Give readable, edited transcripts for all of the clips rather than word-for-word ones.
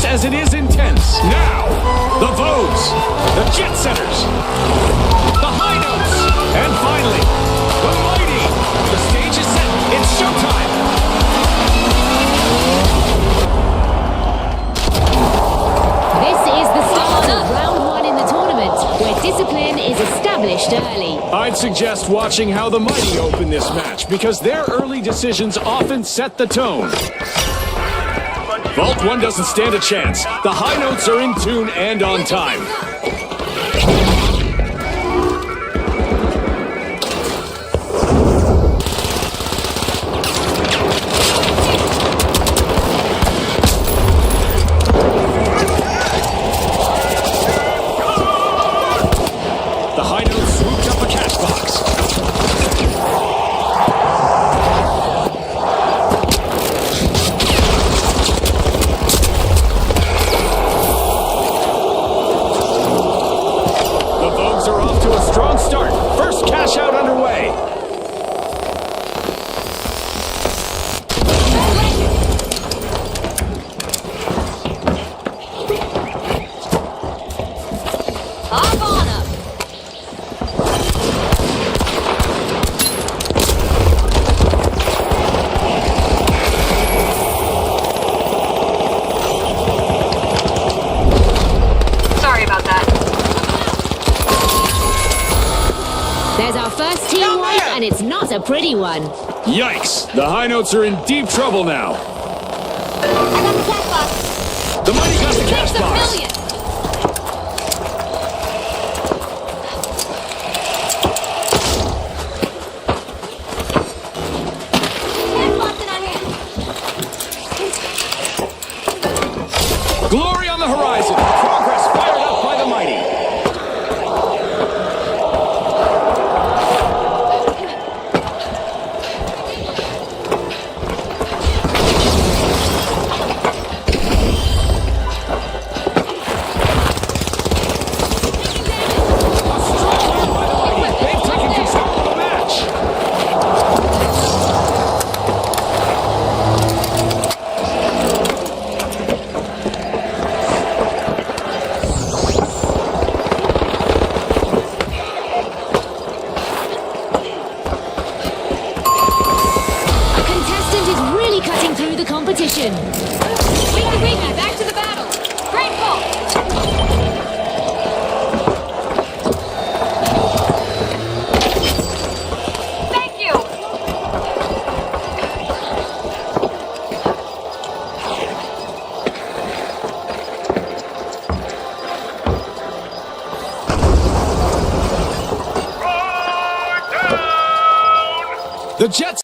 as it is intense. Now, the Vogues, the Jet Setters, the High Notes, and finally, the Mighty. The stage is set. It's showtime. This is the start of round one in the tournament, where discipline is established early. I'd suggest watching how the Mighty open this match, because their early decisions often set the tone. Vault 1 doesn't stand a chance. The High Notes are in tune and on time. The High Notes swooped up a cash box. The Vogues are off to a strong start. First cash out underway. Hop on up. Sorry about that. There's our first team wipe, and it's not a pretty one. Yikes! The High Notes are in deep trouble now. I got the cash box. The Mighty got the cash Makes a box. million. Cash box in our hand. Glory on the horizon. Progress fired up by the Mighty. They've taken control of the match. A contestant is really cutting through the competition. Wiki, back to the battle. Grateful. Thank you. The Jets.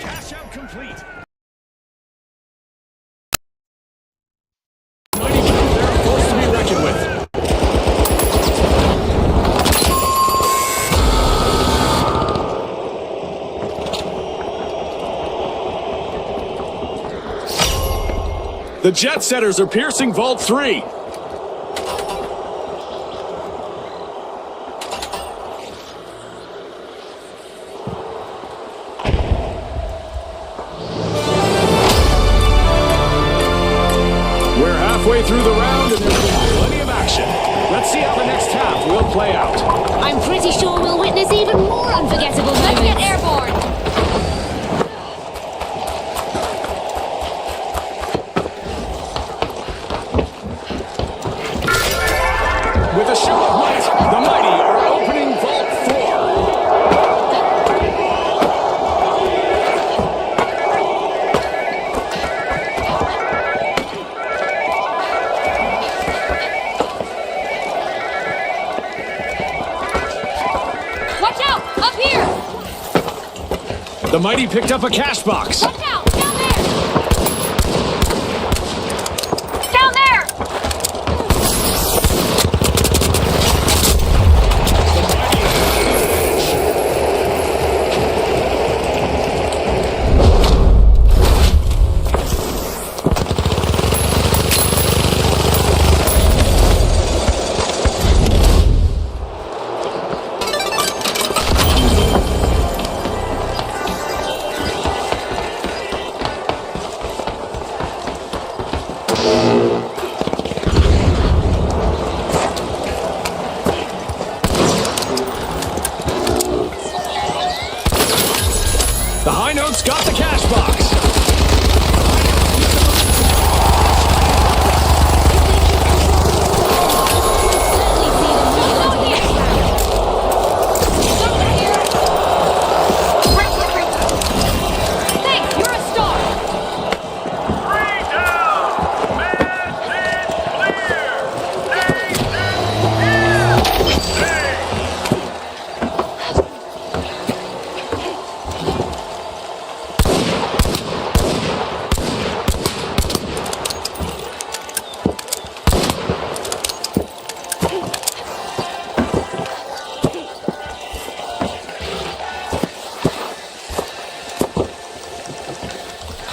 Cash out complete. Mighty Vogue, they're a force to be reckoned with. The Jet Setters are piercing Vault 3. We're halfway through the round and there's been plenty of action. Let's see how the next half will play out. I'm pretty sure we'll witness even more unforgettable Let's get moments. airborne. With a show of might, the Mighty are opening Vault 4. Watch out! Up here! The Mighty picked up a cash box. Watch out! Down there! Down there! The high notes got the cash box. Thanks, you're a star. Three down. Man is clear. Stay.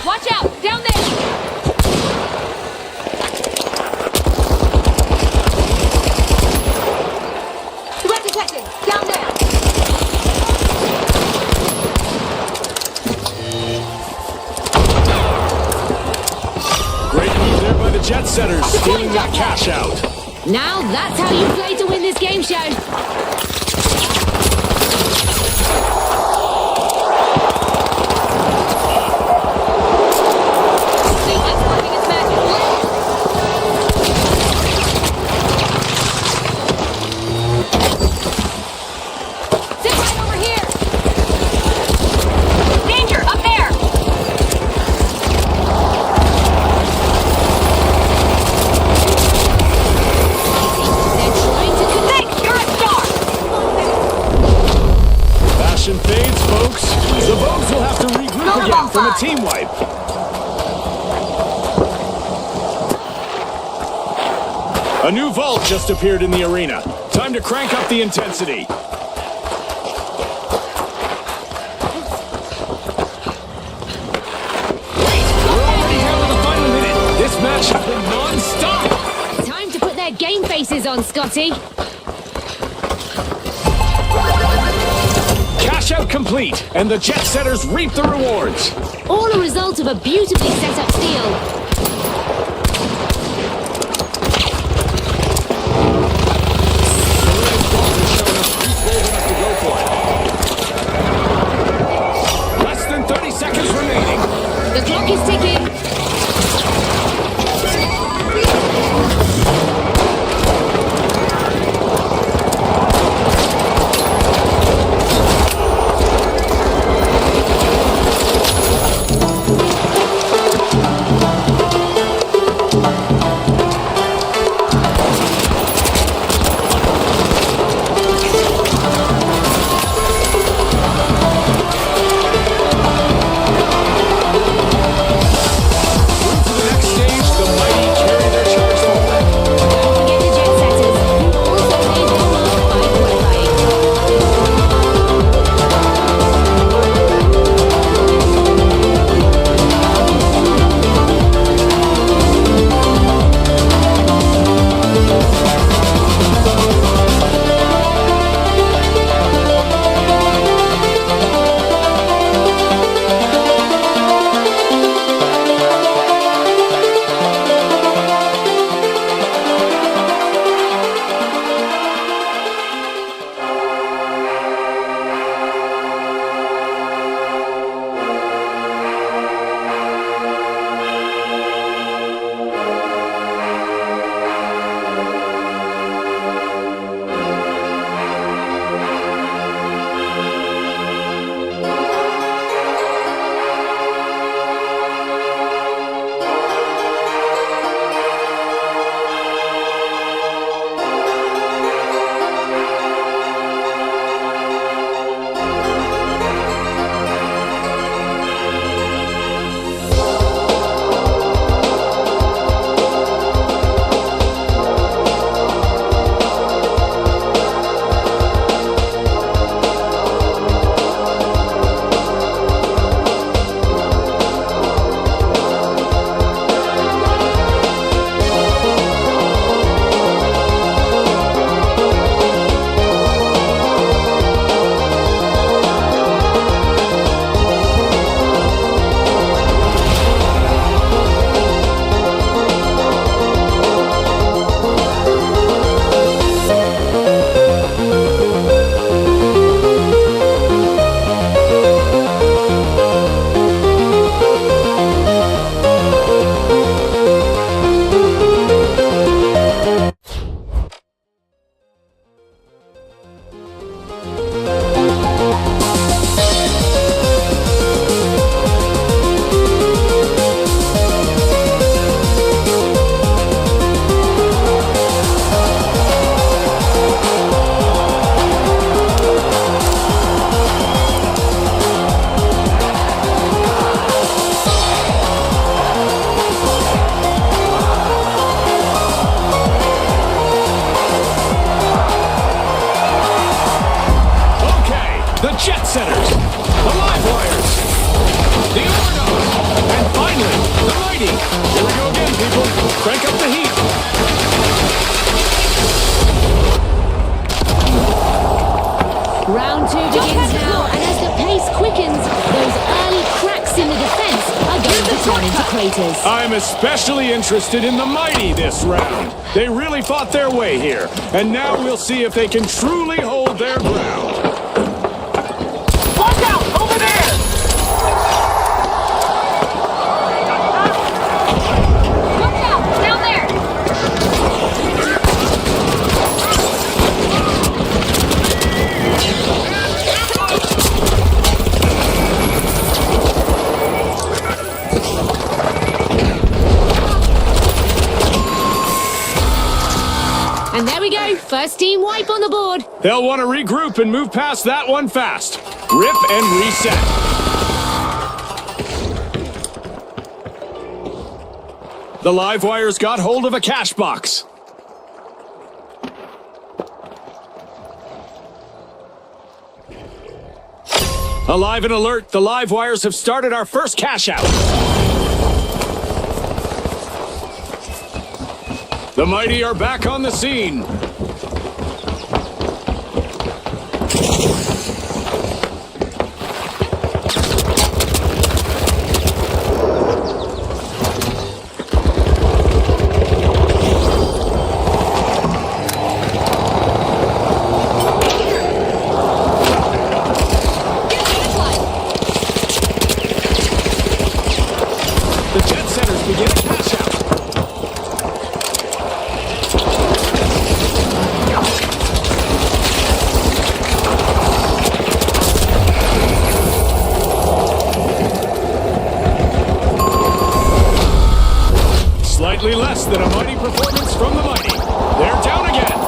Watch out, down there. Threat detected, down there. Great move there by the jet setters, stealing that cash out. Now that's how you play to win this game show. See, it's working its magic. Sit right over here. Danger, up there. They're trying to connect. Thanks, you're a star. Fashion fades, folks. The Vogues will have to regroup again from a team wipe. A new vault just appeared in the arena. Time to crank up the intensity. We're already down to the final minute. This match has been non-stop. Time to put their game faces on, Scotty. Cash out complete, and the jet setters reap the rewards. All a result of a beautifully set up steal. Less than 30 seconds remaining. The clock is ticking. desecrators. I'm especially interested in the mighty this round. They really fought their way here, and now we'll see if they can truly hold their ground. Watch out! Over there! Watch out! Down there! And there we go. First team wipe on the board. They'll want to regroup and move past that one fast. Rip and reset. The live wires got hold of a cash box. Alive and alert, the live wires have started our first cash out. The mighty are back on the scene. The jet setters begin a cash out. Slightly less than a mighty performance from the mighty. They're down again.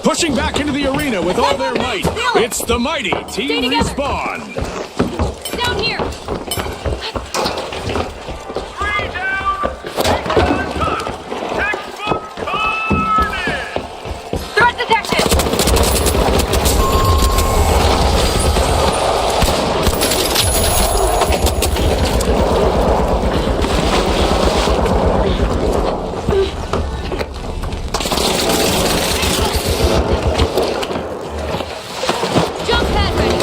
Pushing back into the arena with all their might. It's the mighty Team Stay together. Respawn. Down here! Three down! Textbook carnage! Threat detected! Jump pad ready!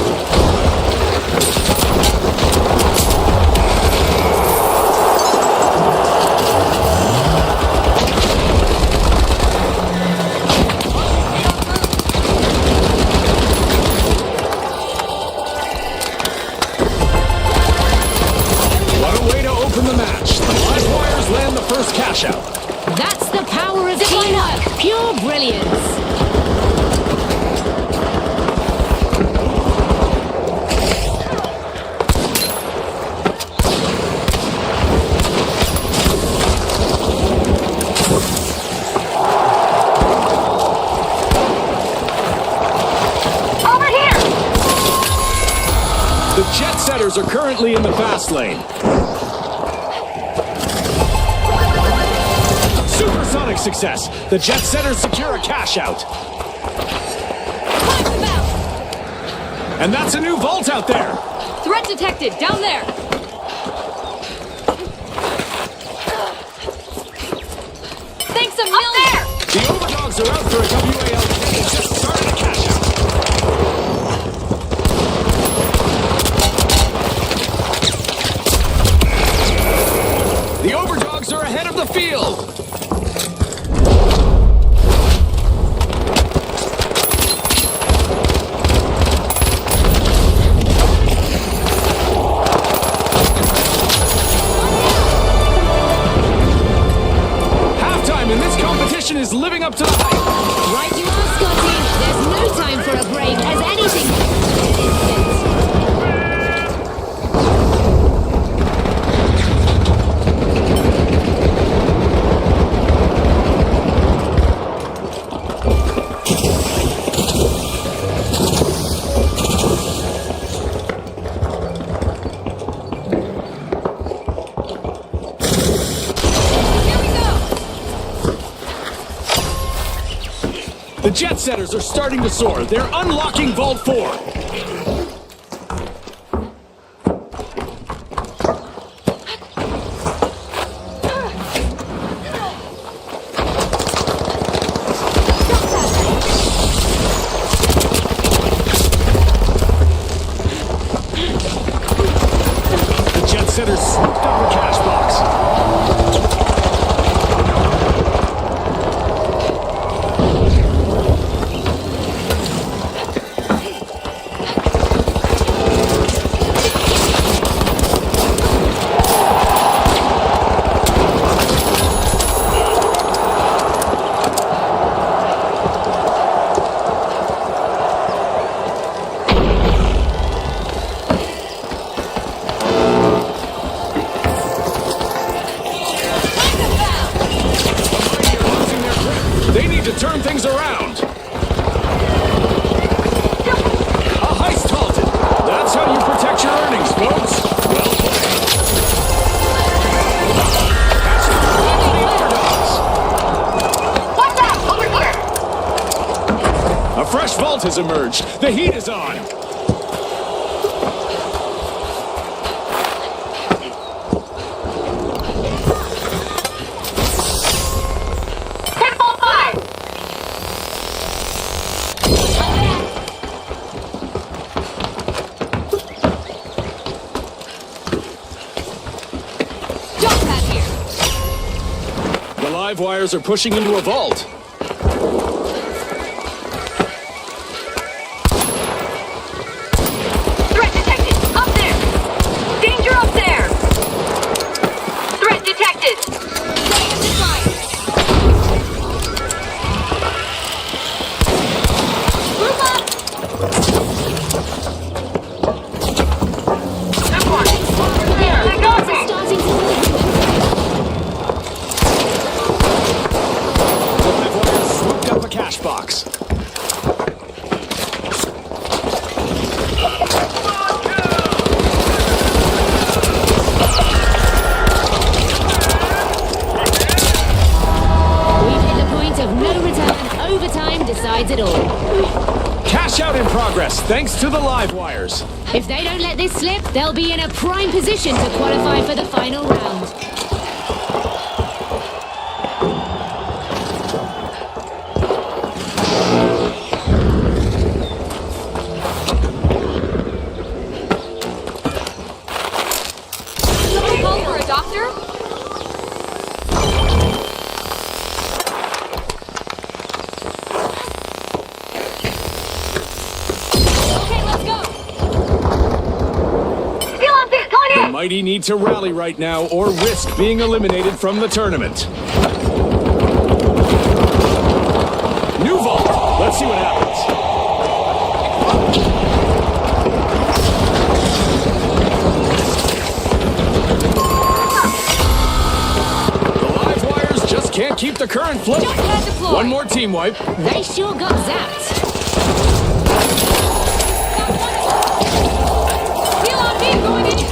What a way to open the match. The live wires land the first cash out. That's the power of teamwork. Pure brilliance. Over here! The jet setters are currently in the fast lane. Supersonic success. The jet setters secure a cash out. Climb them out! And that's a new vault out there. Threat detected! Down there! Thanks a million! Up there! The overdogs are out for a WALK. They just started a cash out. The overdogs are ahead of the field. Halftime, and this competition is living up to the hype. Right you are, Scotty. There's no time for a break as anything can in an instant. Here we go! jet setters are starting to soar. They're unlocking Vault 4. The jet setters swooped up a cash box. They need to turn things around. A heist halted. That's how you protect your earnings, folks. Well played. That's the underdogs. What's that? Over here! A fresh vault has emerged. The heat is on. Pitfall 5! Jump pad here! The live wires are pushing into a vault. Threat detected! Up there! Danger up there! Threat detected! Setting a zip line! Move up! Good one! There, I got me! Starting to The live wires swooped up a cash box. We've hit the point of no return. Overtime decides it all. Cash out in progress, thanks to the live wires. If they don't let this slip, they'll be in a prime position to qualify for the final round. Somebody call for a doctor? Okay, let's go! Still on this, going The in! mighty need to rally right now or risk being eliminated from the tournament. New vault. Let's see what happens. The live wires just can't keep the current flowing. Jump pad deployed. One more team wipe. They sure got zapped. Still on me, going in!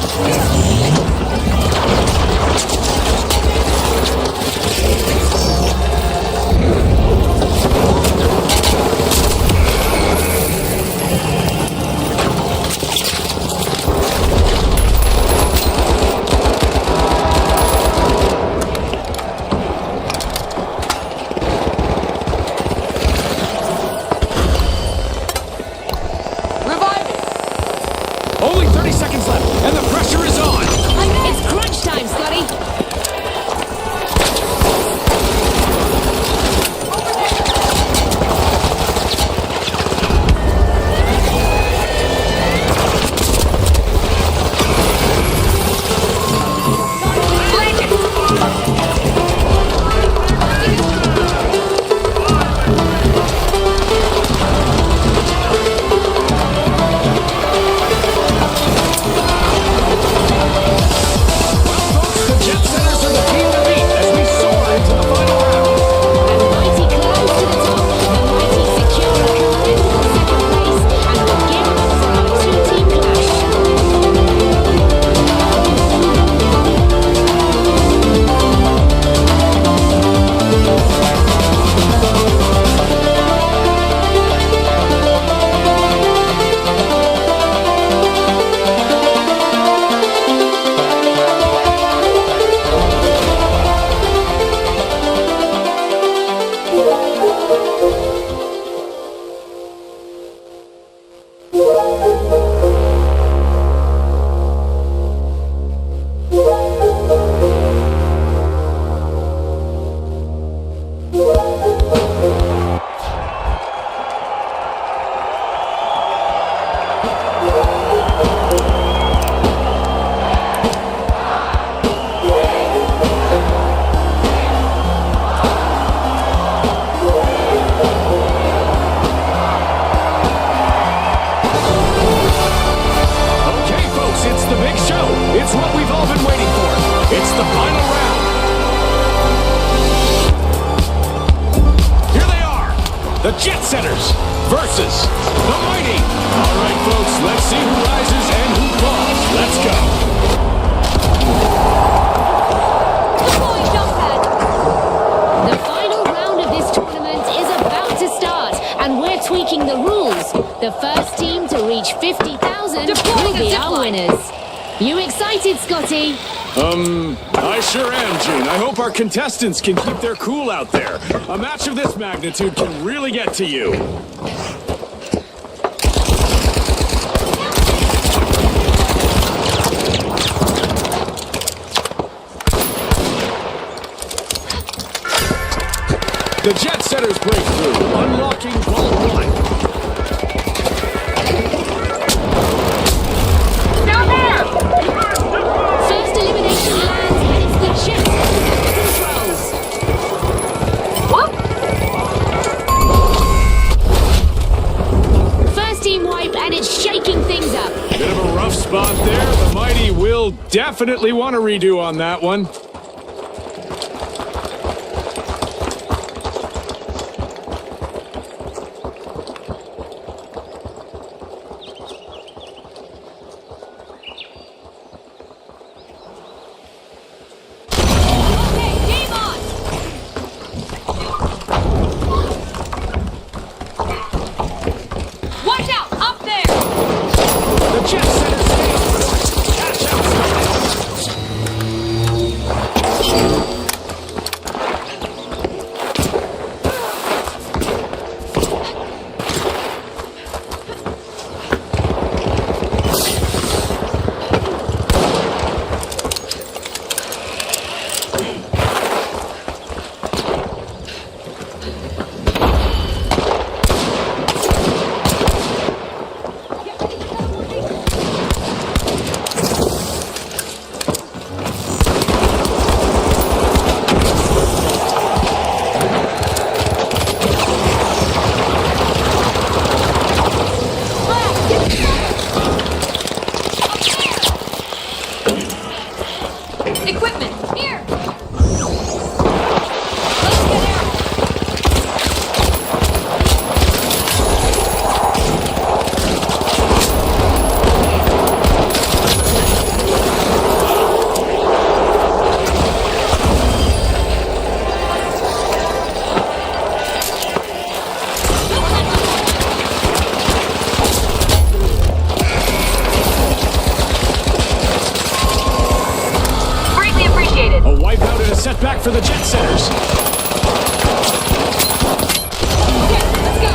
It's what we've all been waiting for. It's the final round. Here they are, the Jet Setters versus the Mighty. All right, folks, let's see who rises and who falls. Let's go. Deploying jump pad. The final round of this tournament is about to start, and we're tweaking the rules. The first team to reach 50,000 Deploying will a be zip our line. winners. You excited, Scotty? I sure am, June. I hope our contestants can keep their cool out there. A match of this magnitude can really get to you. The Jet Setters break through, unlocking Vault 1. Down there! First elimination lands, and it's the Jet Setters controls. First team wipe, and it's shaking things up. Bit of a rough spot there. The Mighty will definitely want a redo on that one. Okay, game on. Watch out, up there. The Jet Setters stay on course. Catch out. Equipment, here. Let's get air. Greatly appreciated. A wipeout and a setback for the Jet Setters. Okay, let's go.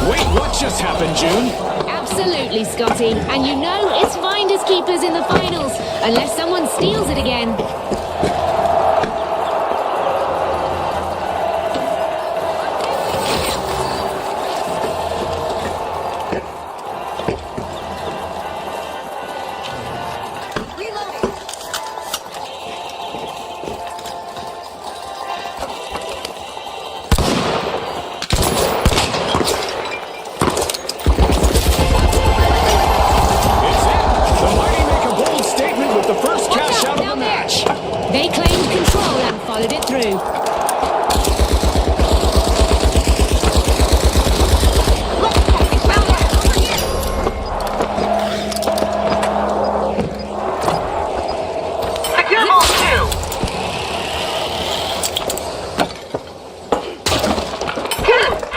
Wait, what just happened, June? Absolutely, Scotty. And you know it's finders keepers in the finals, unless someone steals it again. It's it. The Mighty make a bold statement with the first Watch cash out, out of the down there. match. They claimed control and followed it through. Secure Vault 2!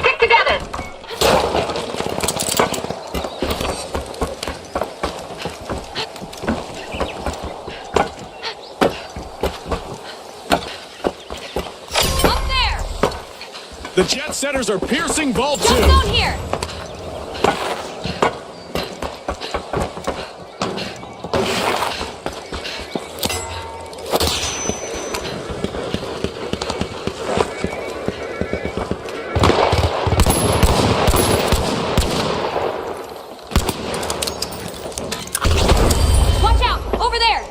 Stick together. Up there. The Jet Setters are piercing Vault 2. Jump zone here. Watch out, over there.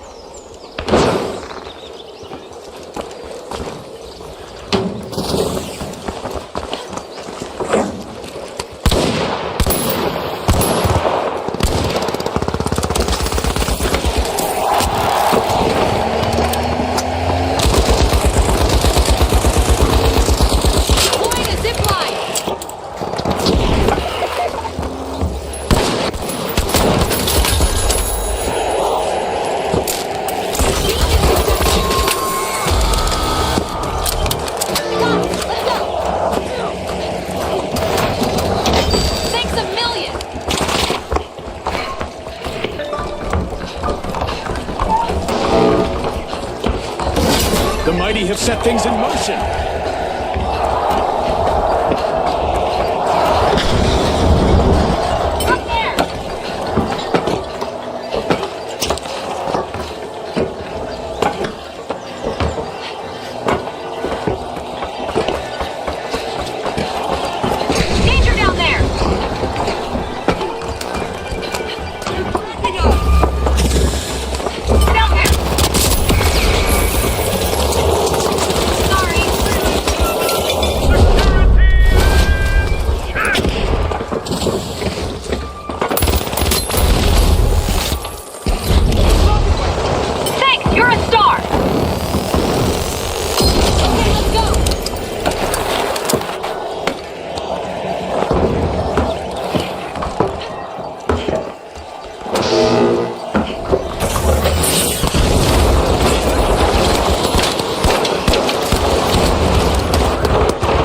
have set things in motion. Up there! Danger down there! Down there! Sorry. Thanks, you're a star! Okay, let's go.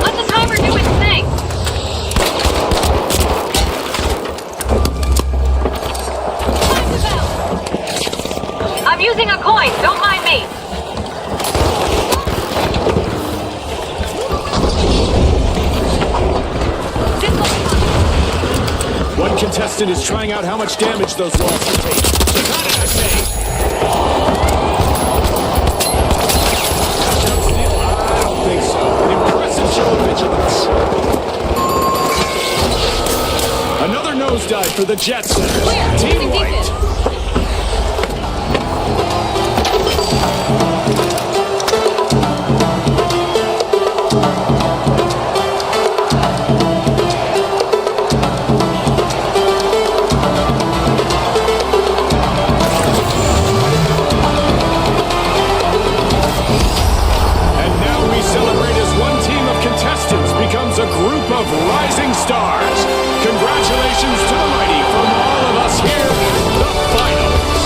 Let the timer do its thing! Time to go. I'm using a coin, don't mind me! This looks fun. One contestant is trying out how much damage those walls can take. Chicago, I say. Touchdown steal? I don't think so. An impressive show of vigilance. Another nosedive for the Jets. Clear. Team Using White. defense. And now we celebrate as one team of contestants becomes a group of rising stars. Congratulations to the mighty from all of us here at the finals.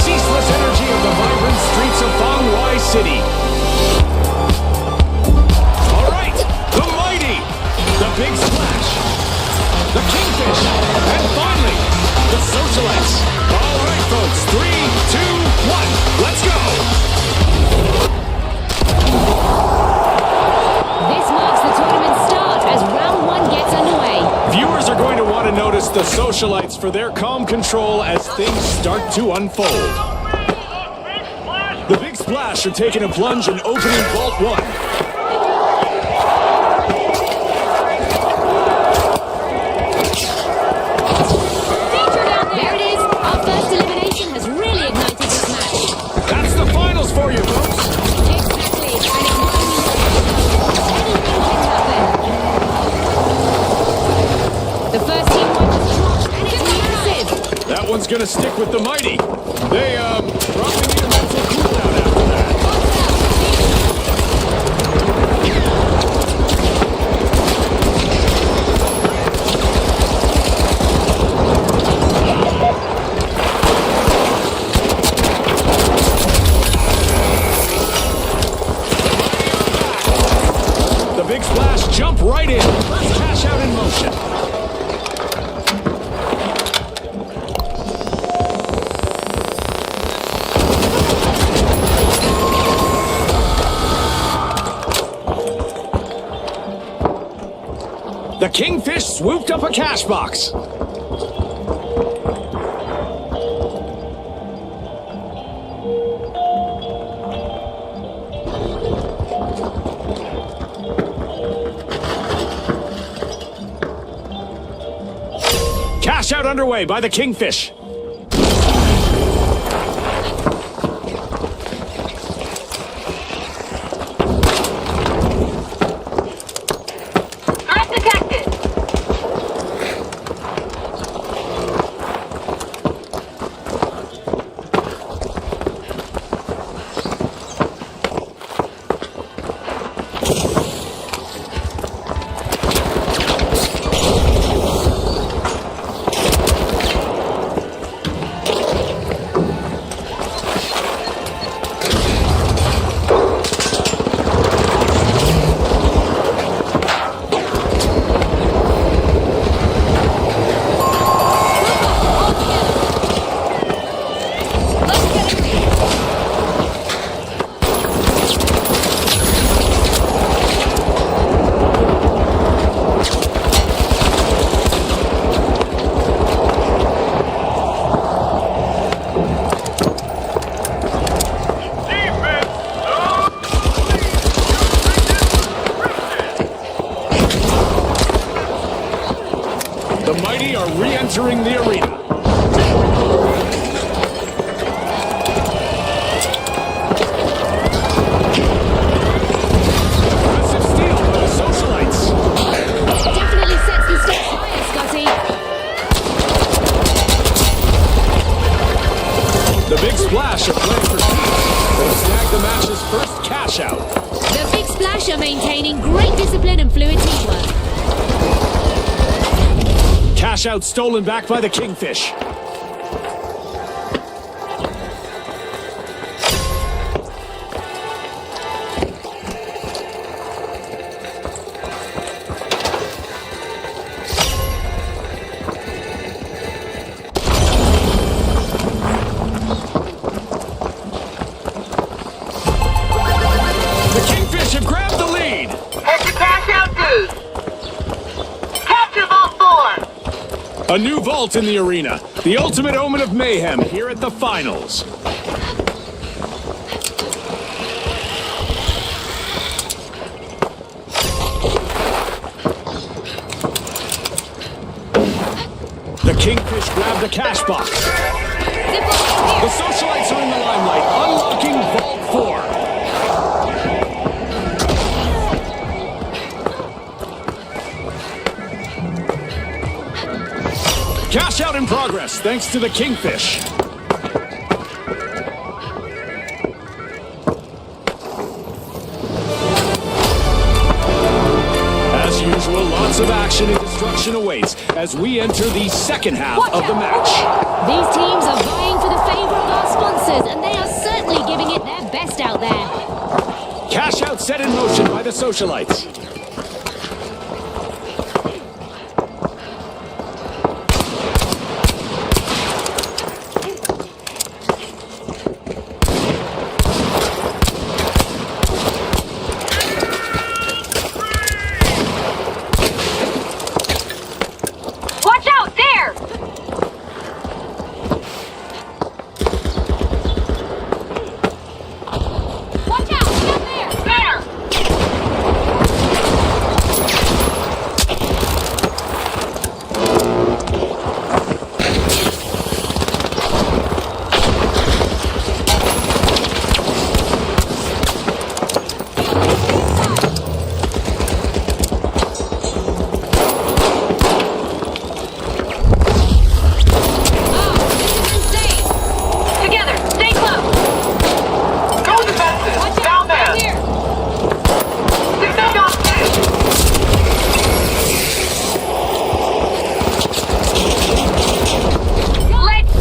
ceaseless energy of the vibrant streets of Fangwai City. All right, the Mighty, the Big Splash, the Kingfish, and finally, the Socialites. All right, folks, 3, 2, 1, let's go. This marks the tournament start as round 1 gets underway. Viewers are going to want to notice the Socialites for their calm control as things start to unfold. The Big Splash are taking a plunge and opening Vault 1. There it is. Our first elimination has really ignited this match. That's the finals for you, folks. Exactly. And it's not anything can happen. The first team won the drop, and it's massive. That one's gonna stick with the Mighty. They, probably need a mental cooldown after that. The Big Splash jump right in. First cash out in motion. The Kingfish swooped up a cash box. Cash out underway by the Kingfish. Threat detected. The Mighty are re-entering the arena. Aggressive steal by the Socialites. Definitely sets the stakes higher, Scotty. The Big Splash are playing for keeps. They'll snag the match's first cash out. The Big Splash are maintaining great discipline and fluid teamwork. Cash out stolen back by the Kingfish. The Kingfish have grabbed the lead. Head to cash out dude. Capture Vault 4. A new vault in the arena. The ultimate omen of mayhem here at the finals. The Kingfish grabbed a cash box. The Socialites are in the limelight, unlocking Vault 4. Cash out in progress, thanks to the Kingfish. As usual, lots Lots of action and destruction awaits as we enter the second half of the match. These teams are vying for the favor of our sponsors, and they are certainly giving it their best out there. Cash out set in motion by the Socialites. Watch out, there! Watch out, down there! There! Together, stay close! Go defensive! Watch Down out, there! right here! Defend on stage! Let's...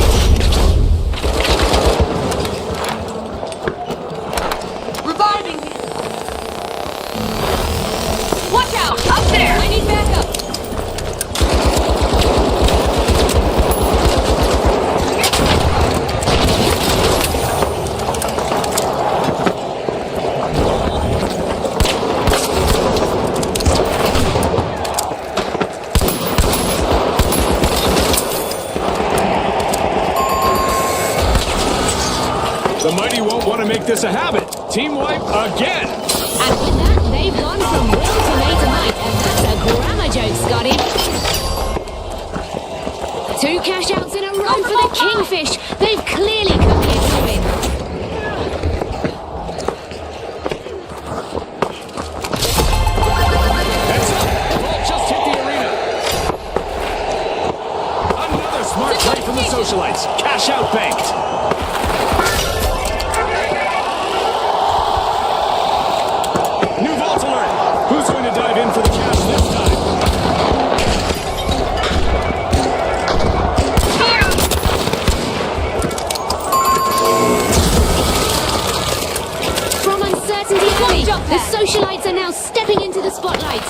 Reviving! Watch out, up there! I need backup! The Mighty won't want to make this a habit. Team wipe again. And with that, they've gone from will to later night, and that's a grammar joke, Scotty. 2 cash outs in a row for the Kingfish. They've clearly come here to win. Heads up. The ball just hit the arena. Another smart play from the Socialites. Cash out banked. New vault alert. Who's going to dive in for the cash this time? From uncertainty alley, the Socialites are now stepping into the spotlight.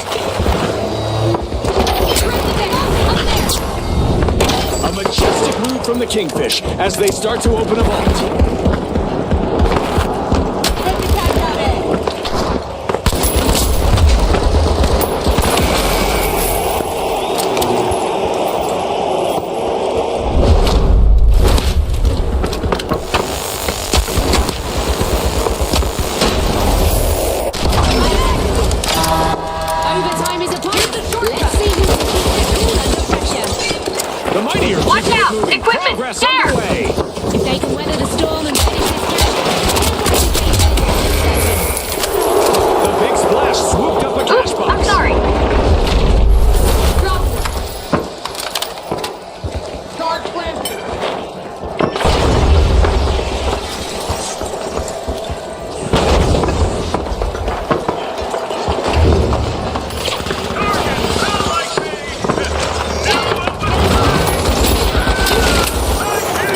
A majestic move from the Kingfish as they start to open a vault. Overtime is upon us. Let's see who can keep their cool under pressure. The Mighty are Watch keeping it out! moving. Equipment, Progress there! underway. If they can weather the storm and finish this game, The big splash swooped up a cash Oops, box. I'm sorry. Start planting!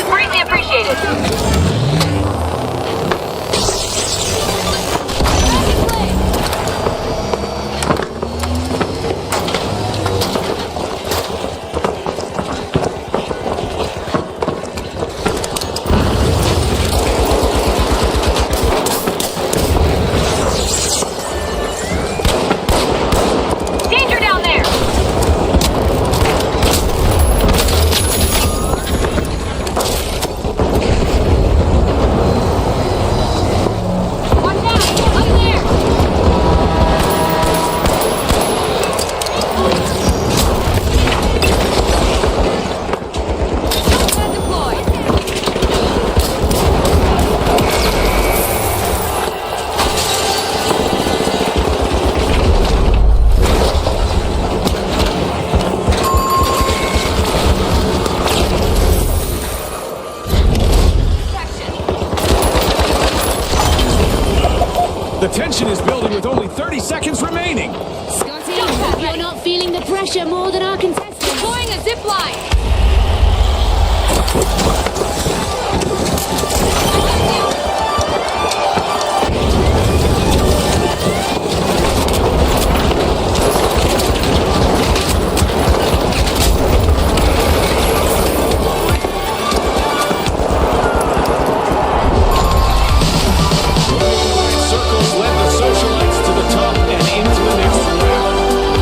Greatly appreciated. Danger down there! Watch out! Up there! Shotgun deployed. The tension is building with only 30 seconds remaining. Scotty, hope you're not feeling the the pressure more than our contestants. Deploying a zip line. Circles led the socialites to the top and into the next round.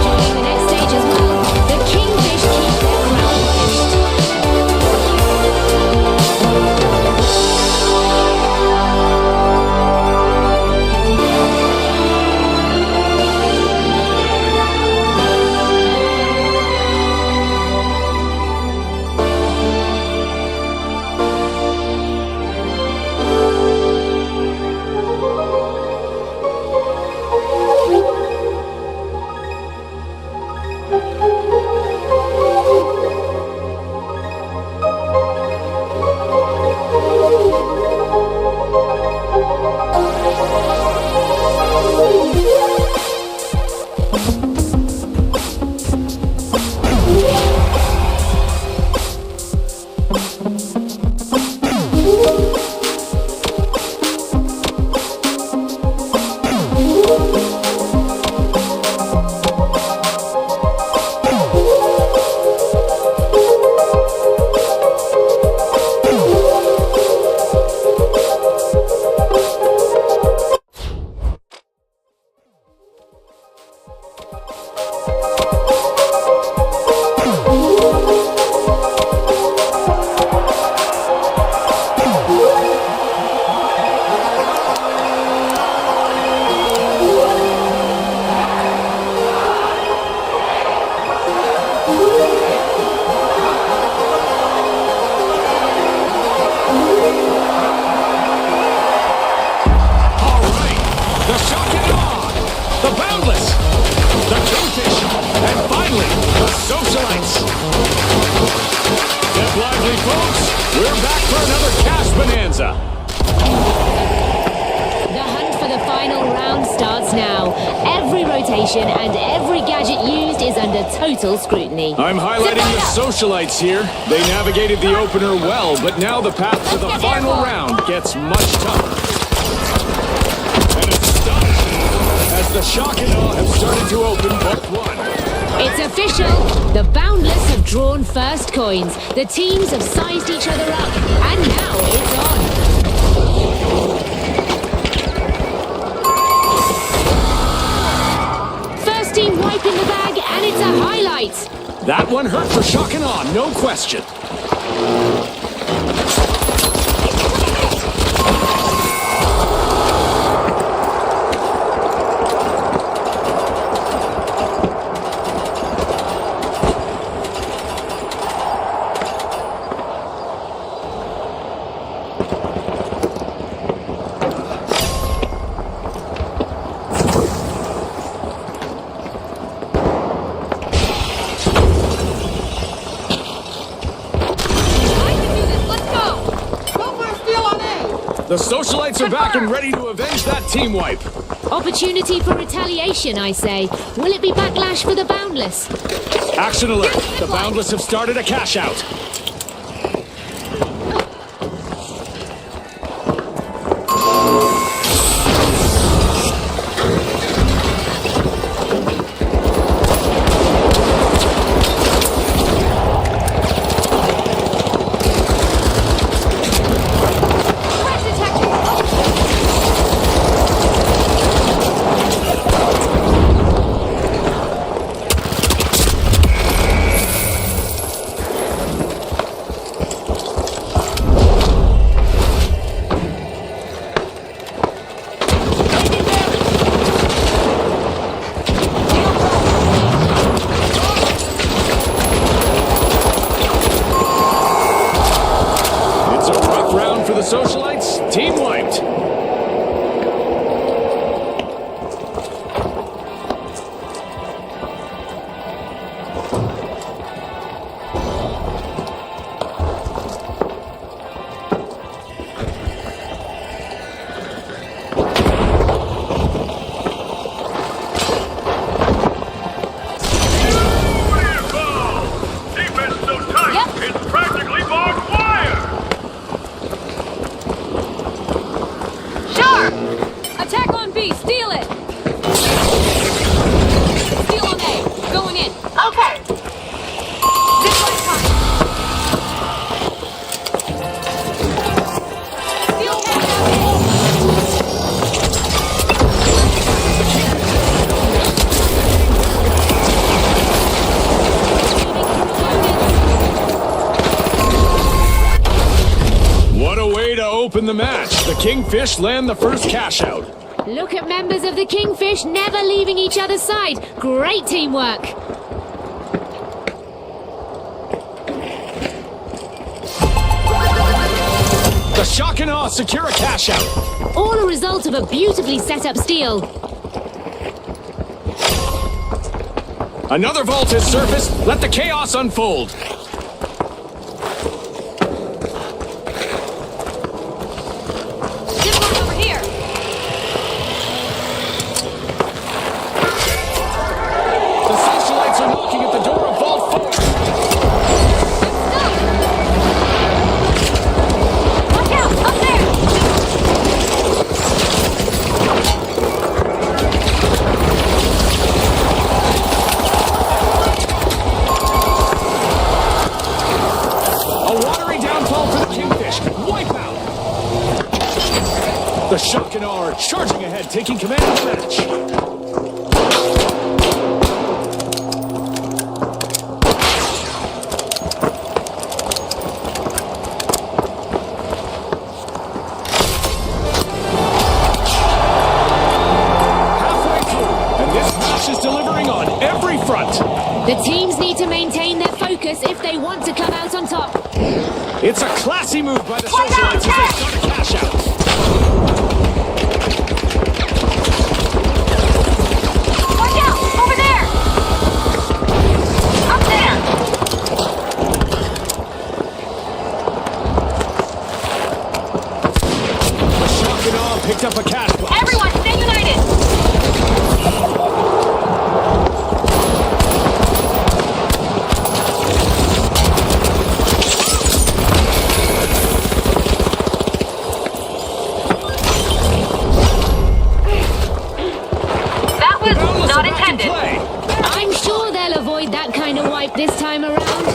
Joining the next stage as well, the Kingfish keep their crown polished. All right, the shock and awe, the boundless, the kingfish, and finally, the socialites. Get lively, folks. We're back for another cash bonanza. The hunt for the final round starts now. Every rotation and every gadget used is under total scrutiny. I'm highlighting the socialites here. They navigated the opener well, but now the path to the final round gets much tougher. And it's astonishing as the shock and awe have started to open book one. It's official. The Boundless have drawn first coins. The teams have sized each other up. And now it's on. First team wiping the bag, and it's a highlight. That one hurt for shock and awe, no question. The socialites are back and ready to avenge that team wipe. Opportunity for retaliation, I say. Will it be backlash for the Boundless? Action alert. The Boundless have started a cash out. open the match. The Kingfish land the first cash out. Look at members of the Kingfish never leaving each other's side. Great teamwork. The Shock and Awe secure a cash out. All a result of a beautifully set up steal. Another vault has surfaced. Let the chaos unfold. Zip line over here. The socialites are knocking at the door of Vault 4. Watch out! Up there! A watery downfall for the Kingfish. Wipe out. The Shock and Awe are charging ahead, taking command of the match. Halfway through, and this match is delivering on every front. The teams need to maintain their focus if they want to come out on top. It's a classy move by the socialites as they start a cash out. Watch out! Over there! Up there! The Shock and Awe picked up a cash box. Everyone, stay united! That was Boundless not are back in intended. play. I'm sure they'll avoid that kind of wipe this time around.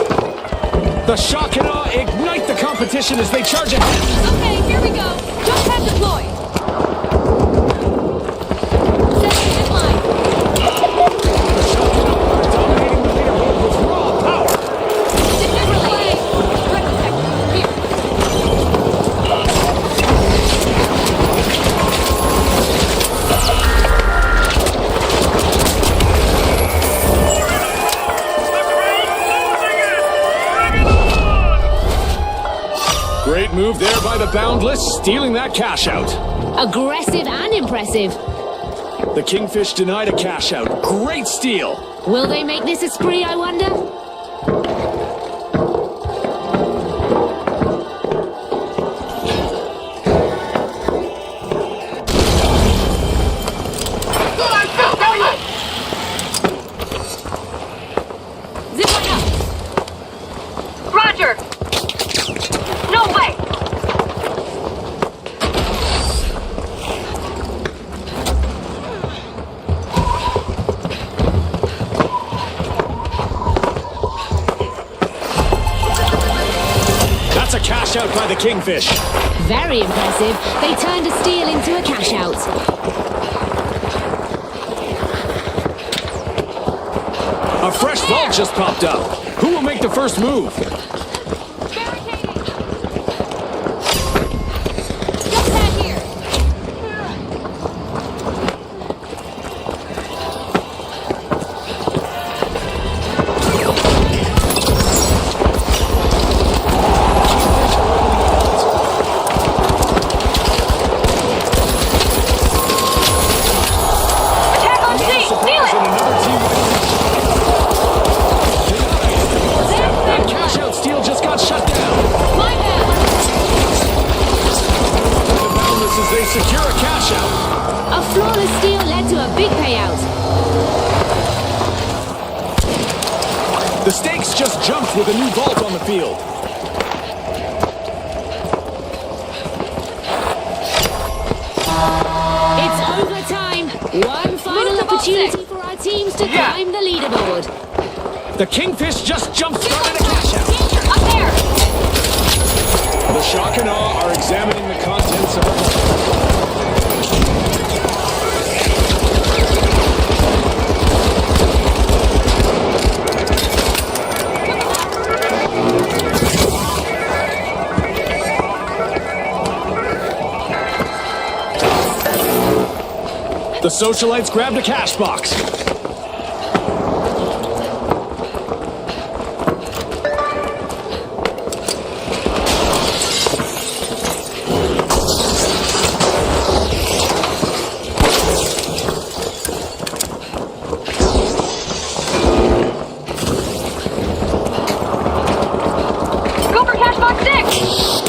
The Shock and Awe ignite the competition as they charge ahead. Okay, here we go. Jump pad deployed. Set the zip line. The Shock and Awe are dominating the leaderboard with raw power. Defibrillate. Threat detected. Here. Great move there by the Boundless, stealing that cash out. Aggressive and impressive. The Kingfish denied a cash out. Great steal. Will they make this a spree, I wonder? Zip line up. Roger. No way. That's a cash out by the Kingfish. Very impressive. They turned a steal into a cash out. A fresh vault just popped up. Who will make the first move? Barricading. Jump pad here. Attack on C. Steal Surprise and it. another team. That cash out steal just got shut down. My bad. The Boundless as they secure a cash out. A flawless steal led to a big payout. The stakes just jumped with a new vault on the field. It's overtime. One final Move the ball opportunity stick. for our teams to climb the leaderboard. The Kingfish just jump-started a cash out. Danger. Up there. The Shock and Awe are examining the contents of the vault. socialites grabbed a cash box. Go for cash box 6!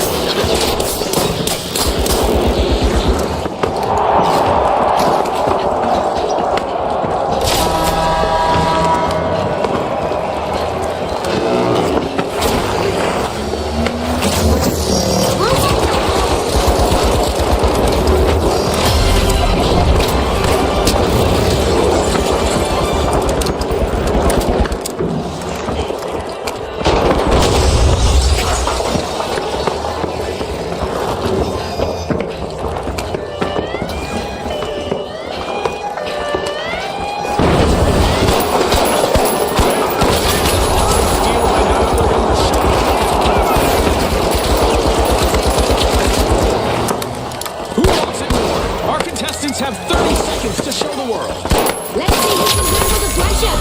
Who wants it more? Our contestants have 30 seconds to show the world. Let's see who can handle the pressure.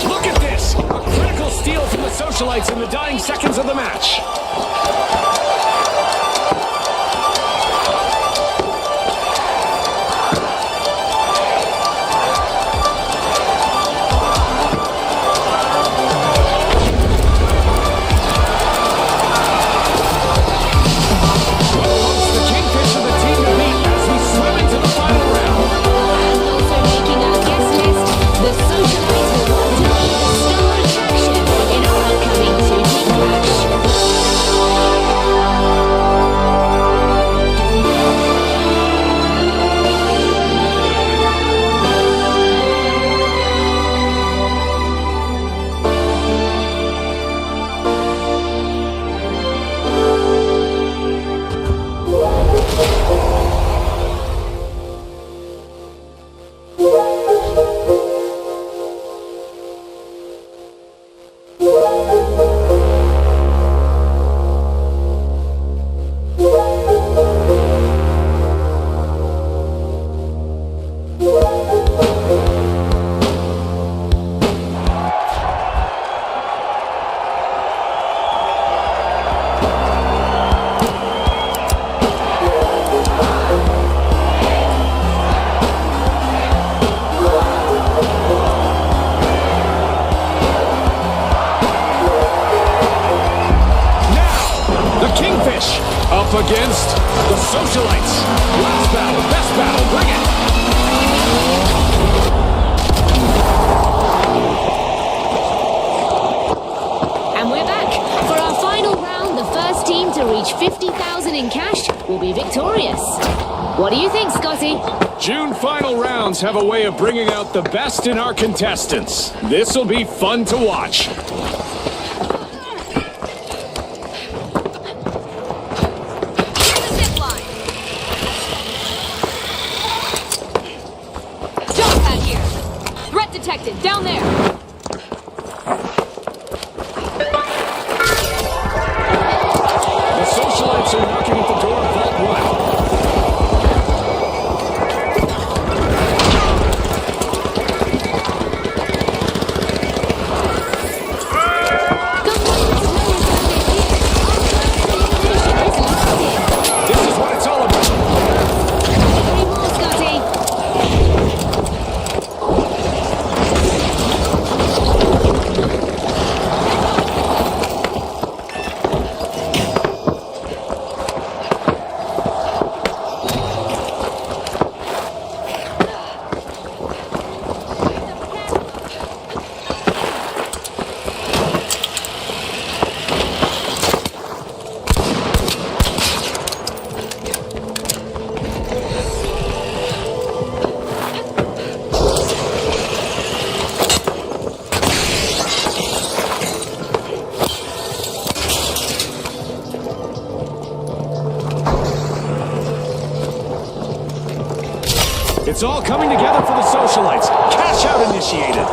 Look at this! A critical steal from the socialites in the dying seconds of the match. The Kingfish are the team to beat as we swim into the final round. And also making our guest list, the socialites will want to be the star attraction in our upcoming 2-team clash. The Kingfish up against the socialites. Last battle, best battle, bring it! And we're back. For our final round, the first team to reach 50,000 in cash will be victorious. What do you think, Scotty? June final rounds have a way of bringing out the best in our contestants. This'll be fun to watch. Zip line. Jump pad here. Threat detected. Down there. The socialites are knocking at the door of Vault 1. This is what it's all about. Three more, Scotty. It's all coming together for the socialites. Cash out initiated.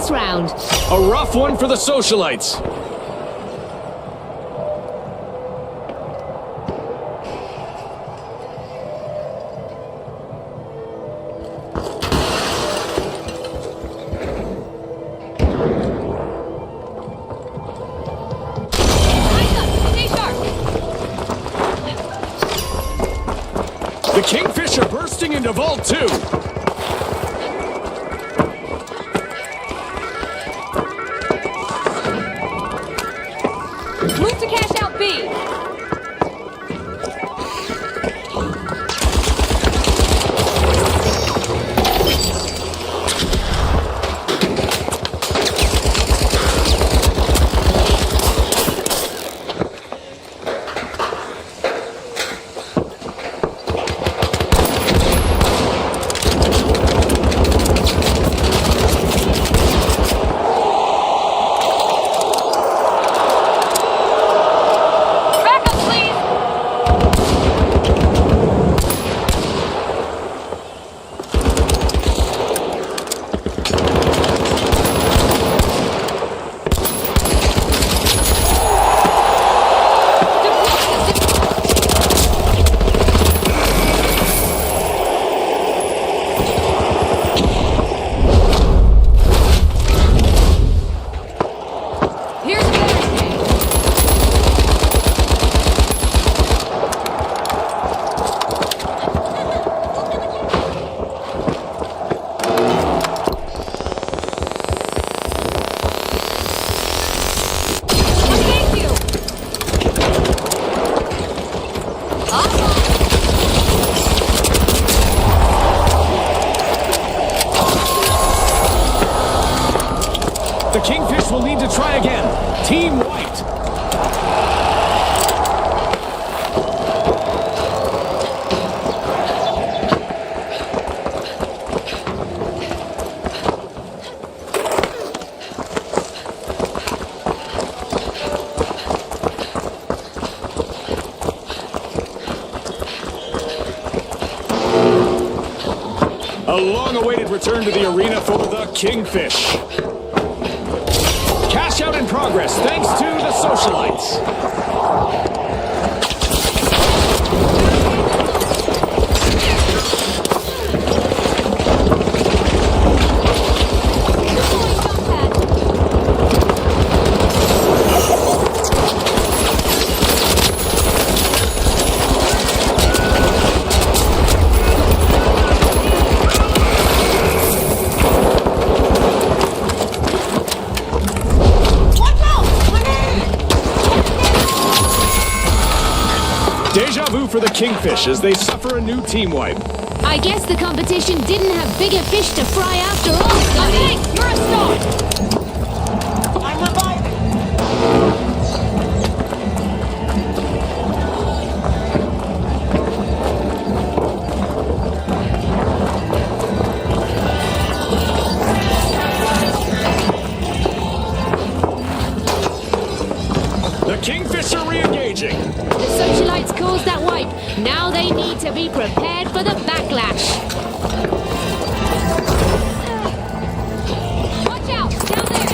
this round. A rough one for the socialites. Stay sharp. The Kingfisher bursting into Vault 2. Move to cash out B. Backup, please. Here's a better day. Thank you. Awesome. The Kingfish will need to try again. Team White. A long-awaited return to the arena for the Kingfish. Cash out in progress thanks to the socialites. Deja vu for the Kingfish as they suffer a new team wipe. I guess the competition didn't have bigger fish to fry after all, Scotty. You're a star. I'm reviving. The Kingfish are re-engaging. The socialites caused that wipe. Now they need to be prepared for the backlash. Watch out. Down there.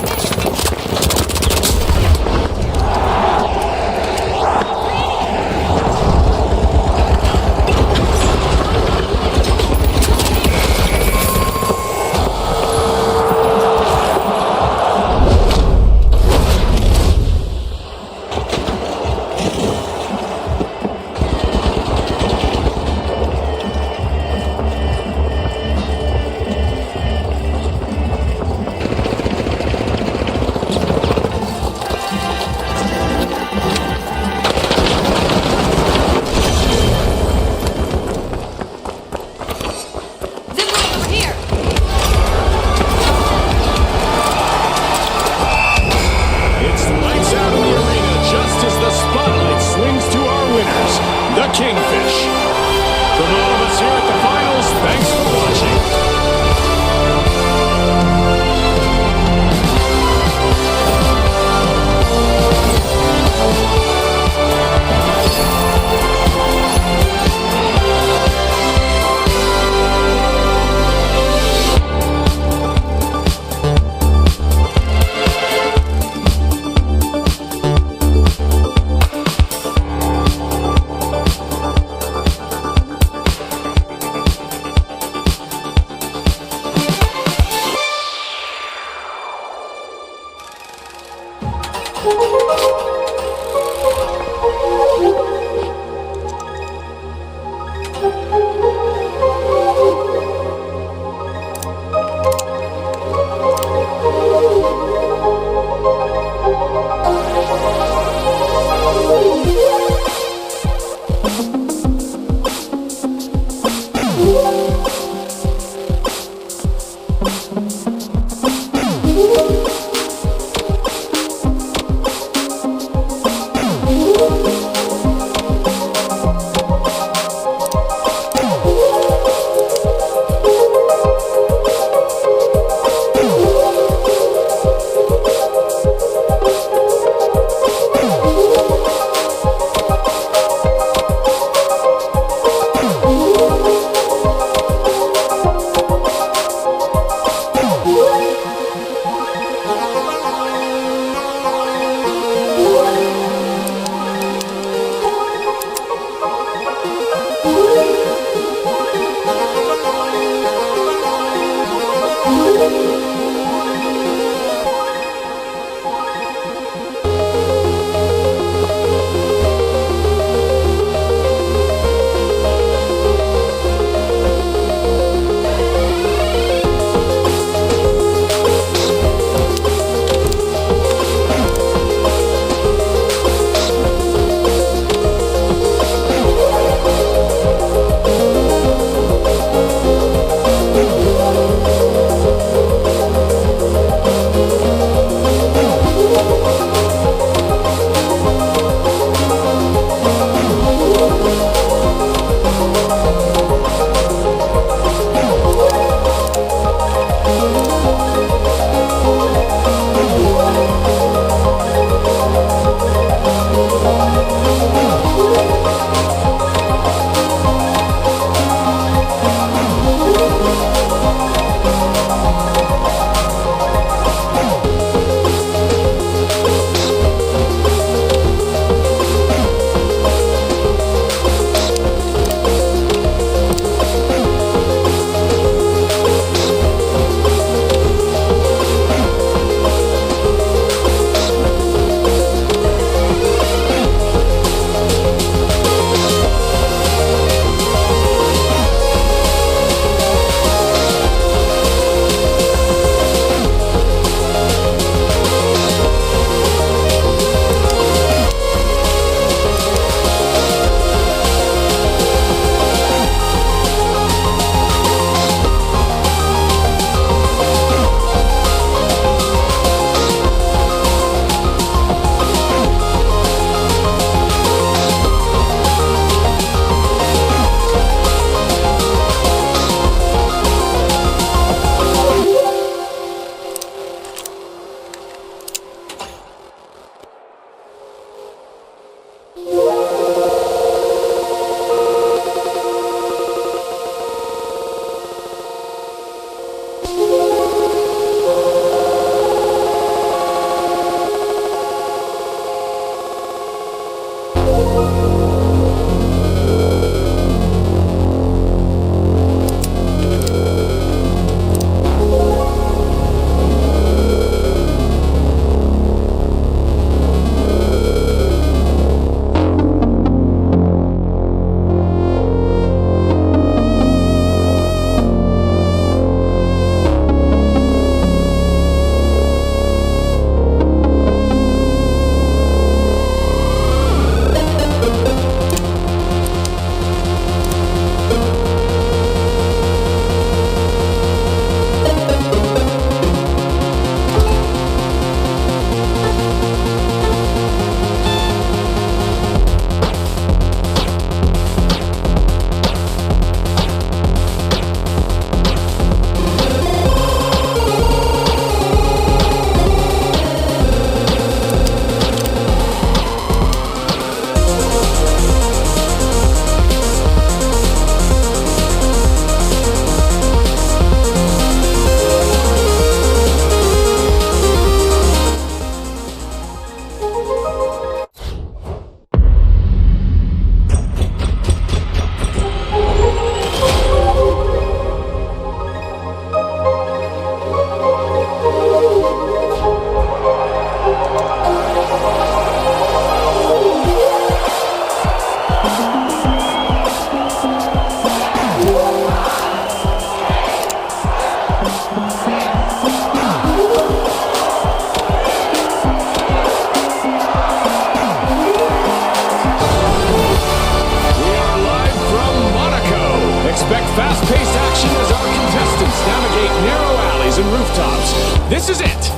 arenas and rooftops. This is it.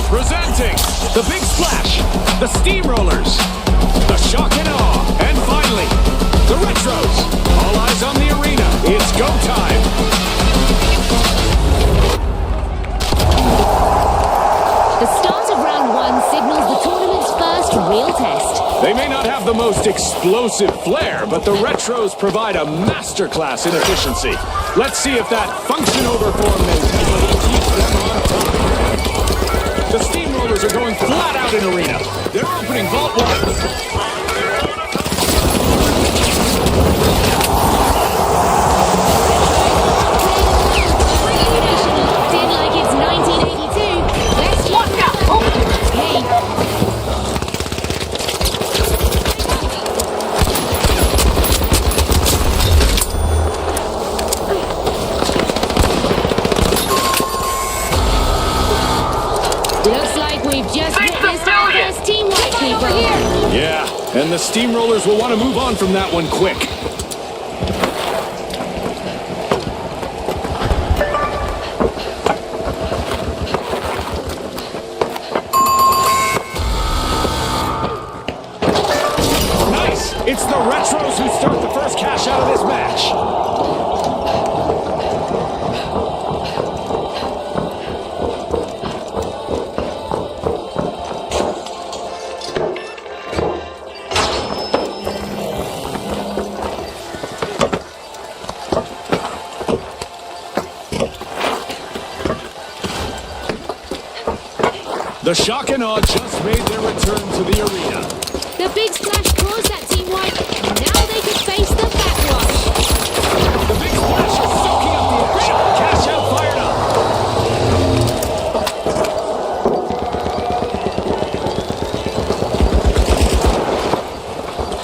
Presenting the Big Splash, the Steamrollers, the Shock and Awe, and finally, the Retros. All eyes on the arena. It's go time. The start of round one signals the tournament's first real test. They may not have the most explosive flair, but the Retros provide a masterclass in efficiency. Let's see if that function over form mentality keeps them on top. The Steamrollers are going flat out in arena. They're opening Vault 1. Did like it's 1982. Let's watch out. Okay. Looks like we've just witnessed our first team wipe, people. Yeah, and the Steamrollers will want to move on from that one quick. Nice! It's the Retros who start the first cash out of this match. The Shock and Awe just made their return to the arena. The Big Splash caused that team wipe. Now they can face the backwash. The Big Splash is soaking up the action. Cash out fired up.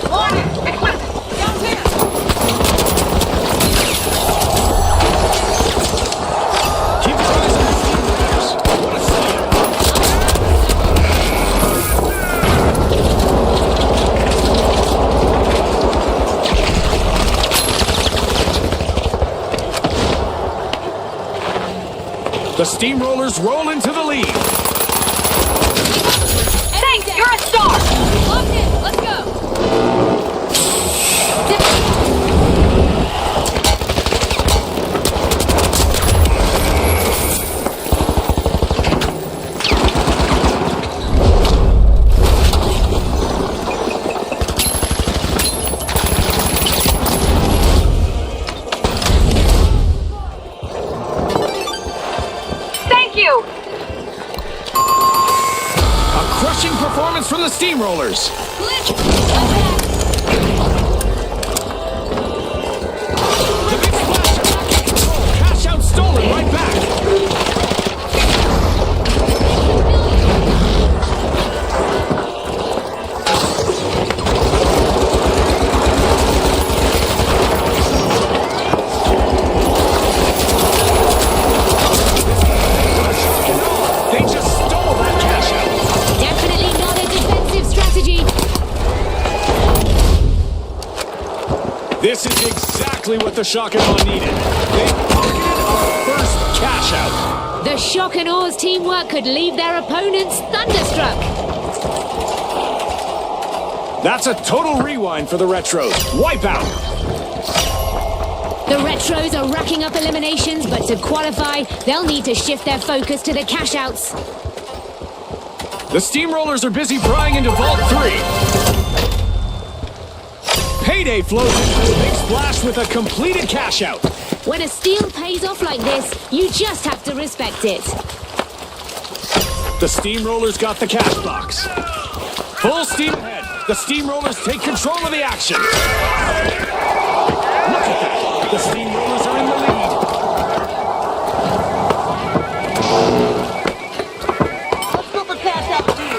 Warning! Equipment! Down here! Keep your eyes on the Steamrollers. What a steal. The Steamrollers roll into the lead. Thanks, you're a star! Locked in, let's go! Thank you! A crushing performance from the Steamrollers. The Big Splash are back in control. Cash out stolen right back. They just stole that cash out. Definitely not a defensive strategy. This is exactly what the Shock and Awe needed. They pocketed our first cash out. The Shock and Awe's teamwork could leave their opponents thunderstruck. That's a total rewind for the Retros. Wipeout. The Retros are racking up eliminations, but to qualify, they'll need to shift their focus to the cash outs. The Steamrollers are busy prying into Vault 3. Payday flows into the Big Splash with a completed cash out. When a steal pays off like this, you just have to respect it. The Steamrollers got the cash box. Full steam ahead. The Steamrollers take control of the action. Look at that. The Steamrollers are in the lead. Let's put the cash out to you.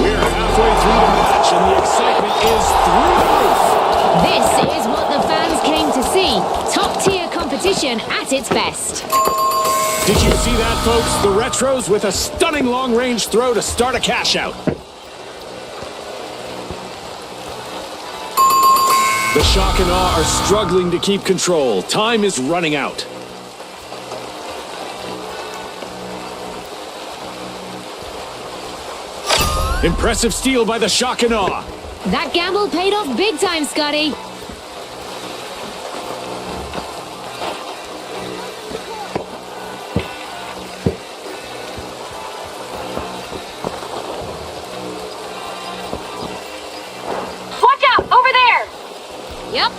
We're halfway through the match and the excitement is through the roof. This is what the fans came to see. Top-tier competition at its best. Did you see that, folks? The Retros with a stunning long-range throw to start a cash-out. The Shock and Awe are struggling to keep control. Time is running out. Impressive steal by the Shock and Awe. That gamble paid off big time, Scotty. Watch out! Over there! Yep.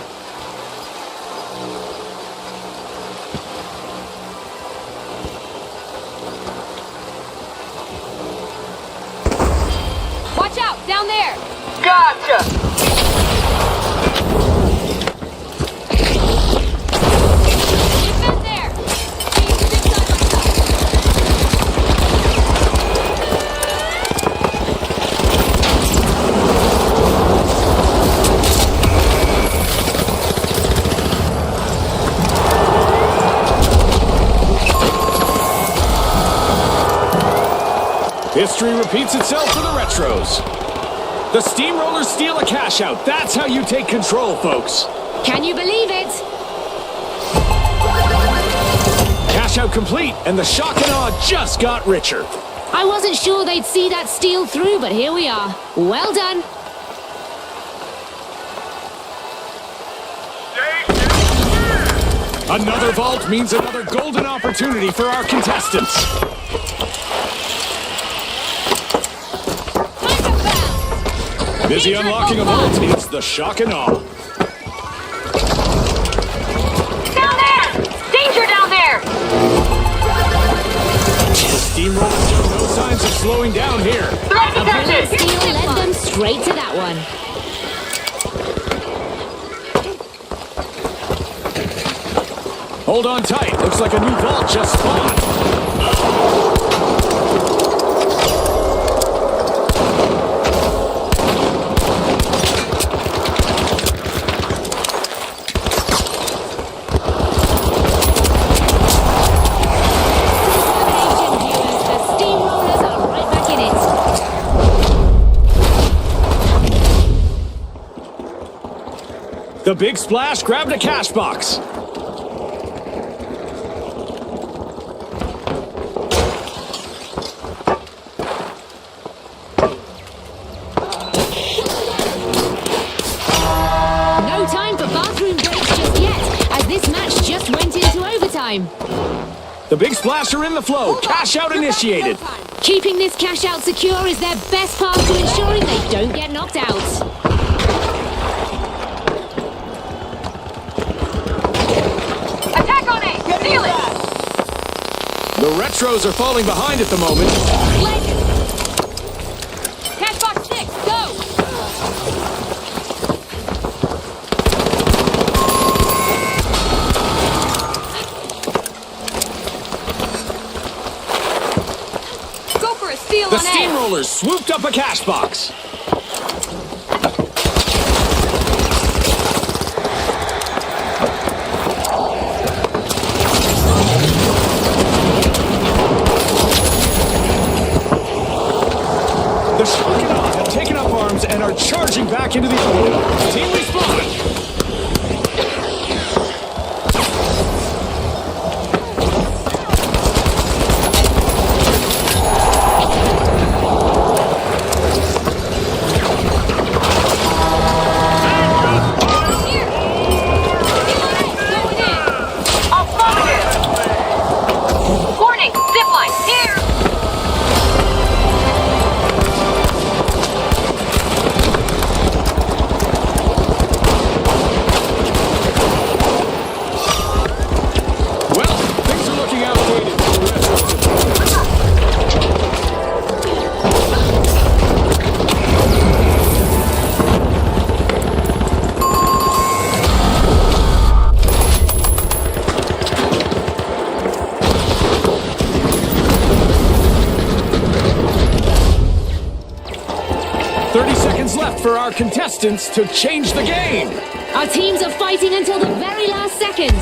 Watch out! Down there! Gotcha! Defend there! Team stick side by side. History repeats itself for the Retros. The Steamrollers steal a cash-out. That's how you take control, folks. Can you believe it? Cash-out complete, and the Shock and Awe just got richer. I wasn't sure they'd see that steal through, but here we are. Well done. Another vault means another golden opportunity for our contestants. Busy unlocking a vault, it's the Shock and Awe. Down there! Danger down there! The Steamrollers show no signs of slowing down here. Threat A brilliant detected! steal led them straight to that one. Hold on tight, looks like a new vault just spawned. Agent viewers, the Steamrollers are right back in it. The Big Splash grabbed a cash box. No time for bathroom breaks just yet, as this match just went into overtime. The Big Splash are in the flow. Cash out initiated. Keeping this cash out secure is their best path to ensuring they don't get knocked out. Attack on A! Steal it! The Retros are falling behind at the moment. Leg! Cash box 6, go! Go for a steal The on A! Steamrollers swooped up a cash box. The Shock and Awe have taken up arms and are charging back into the arena. Team respawn. Here! Steal on A! Going in! Affirmative! Warning! Zipline! Here! Well, things are looking outdated for the Retros. Left for our contestants to change the game. Our teams are fighting until the very last second.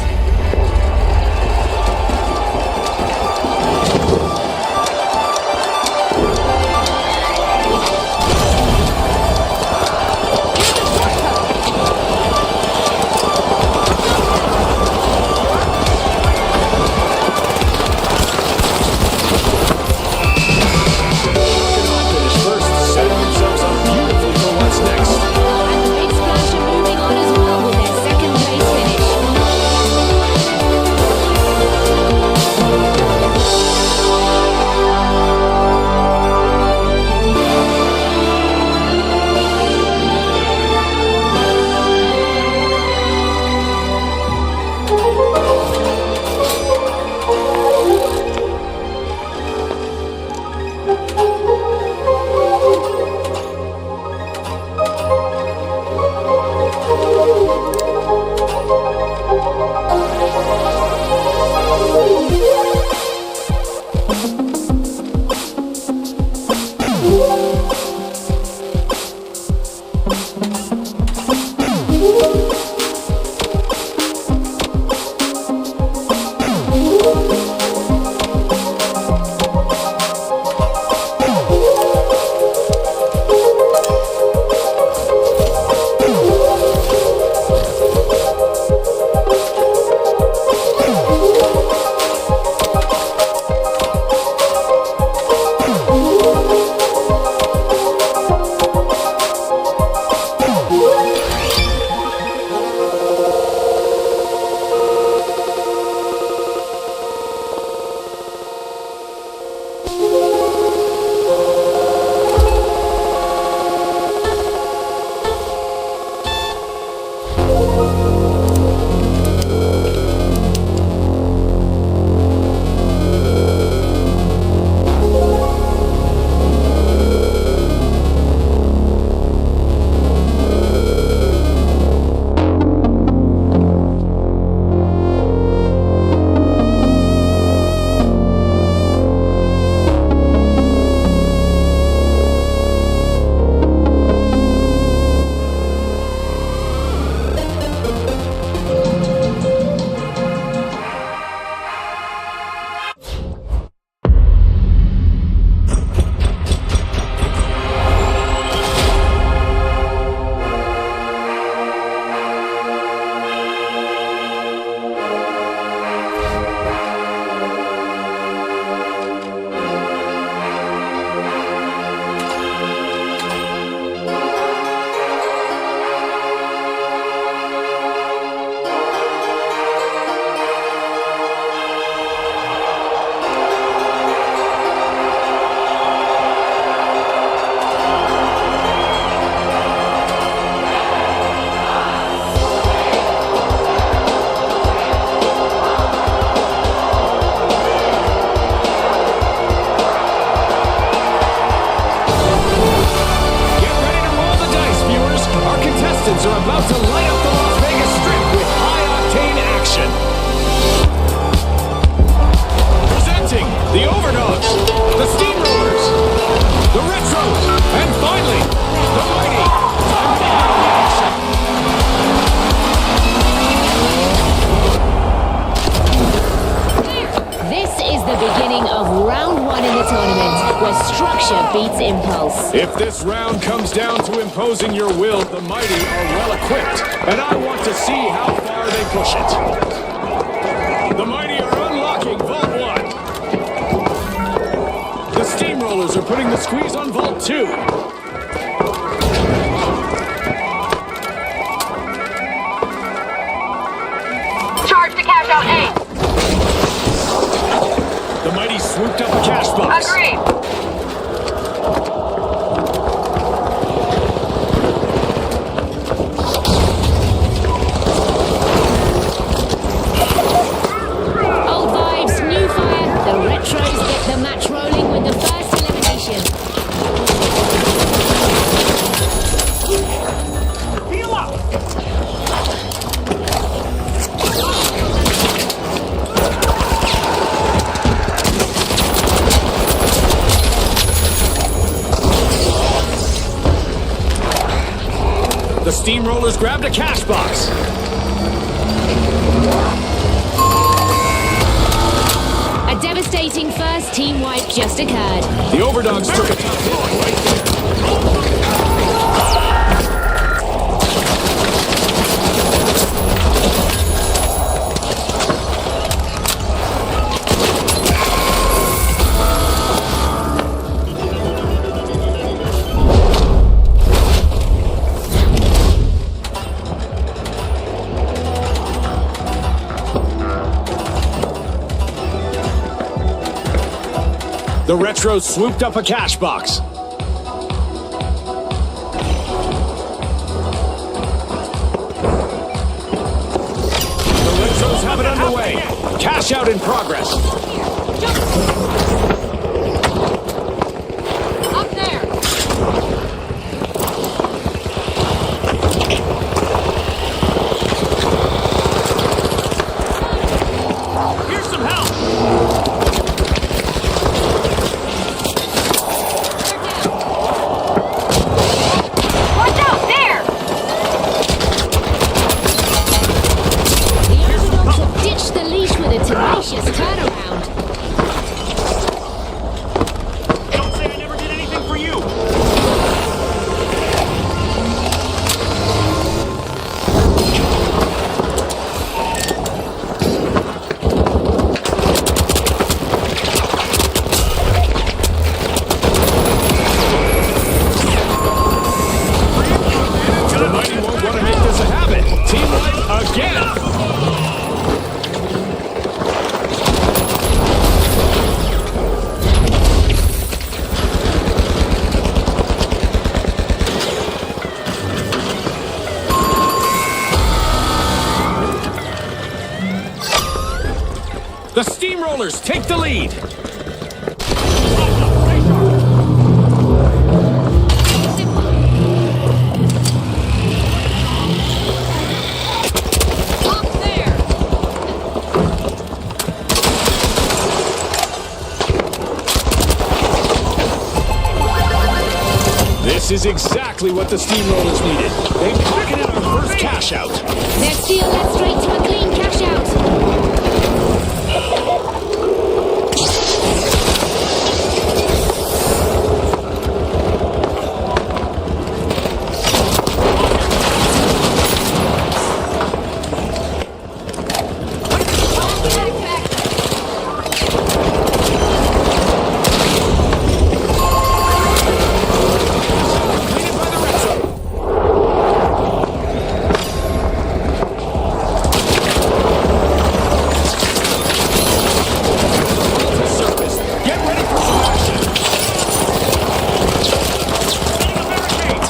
impulse. If this round comes down to imposing your will, the mighty are well equipped, and I want to see how far they push it. The mighty are unlocking Vault 1. The steamrollers are putting the squeeze on Vault 2. Charge to cash out A. The mighty swooped up a cash box. Agreed. Old vibes, new fire. The retros get the match rolling with the first elimination. Heal up! The steamrollers grabbed a cash box. A devastating first team wipe just occurred. The Overdogs took a tough hit right there. The Retros swooped up a cash box. The Retros have it underway. Cash out in progress. Up there! Here's some help. Watch out, there! The Overdogs have ditched the leash with a tenacious turnaround. Don't say I never did anything for you. The mighty won't want to make this a habit. Team wipe again. The steamrollers take the lead. Up there! This is exactly what the steamrollers needed. They pocketed our first cash out. Their steal led straight to a clean cash out. Completed by the Retro. Surface. Get ready for some action. Setting a barricade.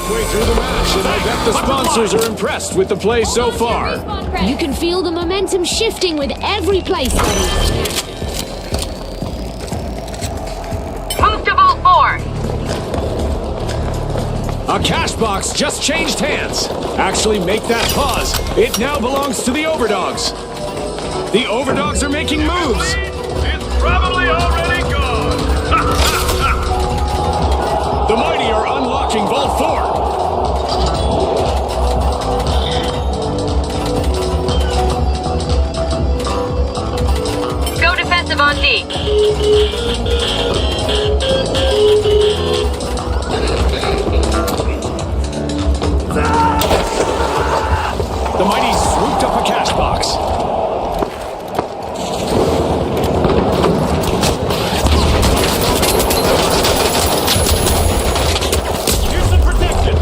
Halfway through the match, and I bet the sponsors are impressed with the play so far. You can feel the momentum shifting with every place. Move to Vault 4. A cash box just changed hands. Actually, make that pause. It now belongs to the Overdogs. The Overdogs are making moves. It's probably already gone. The mighty are unlocking Vault 4. The Mighty swooped up a cash box. Here's some protection.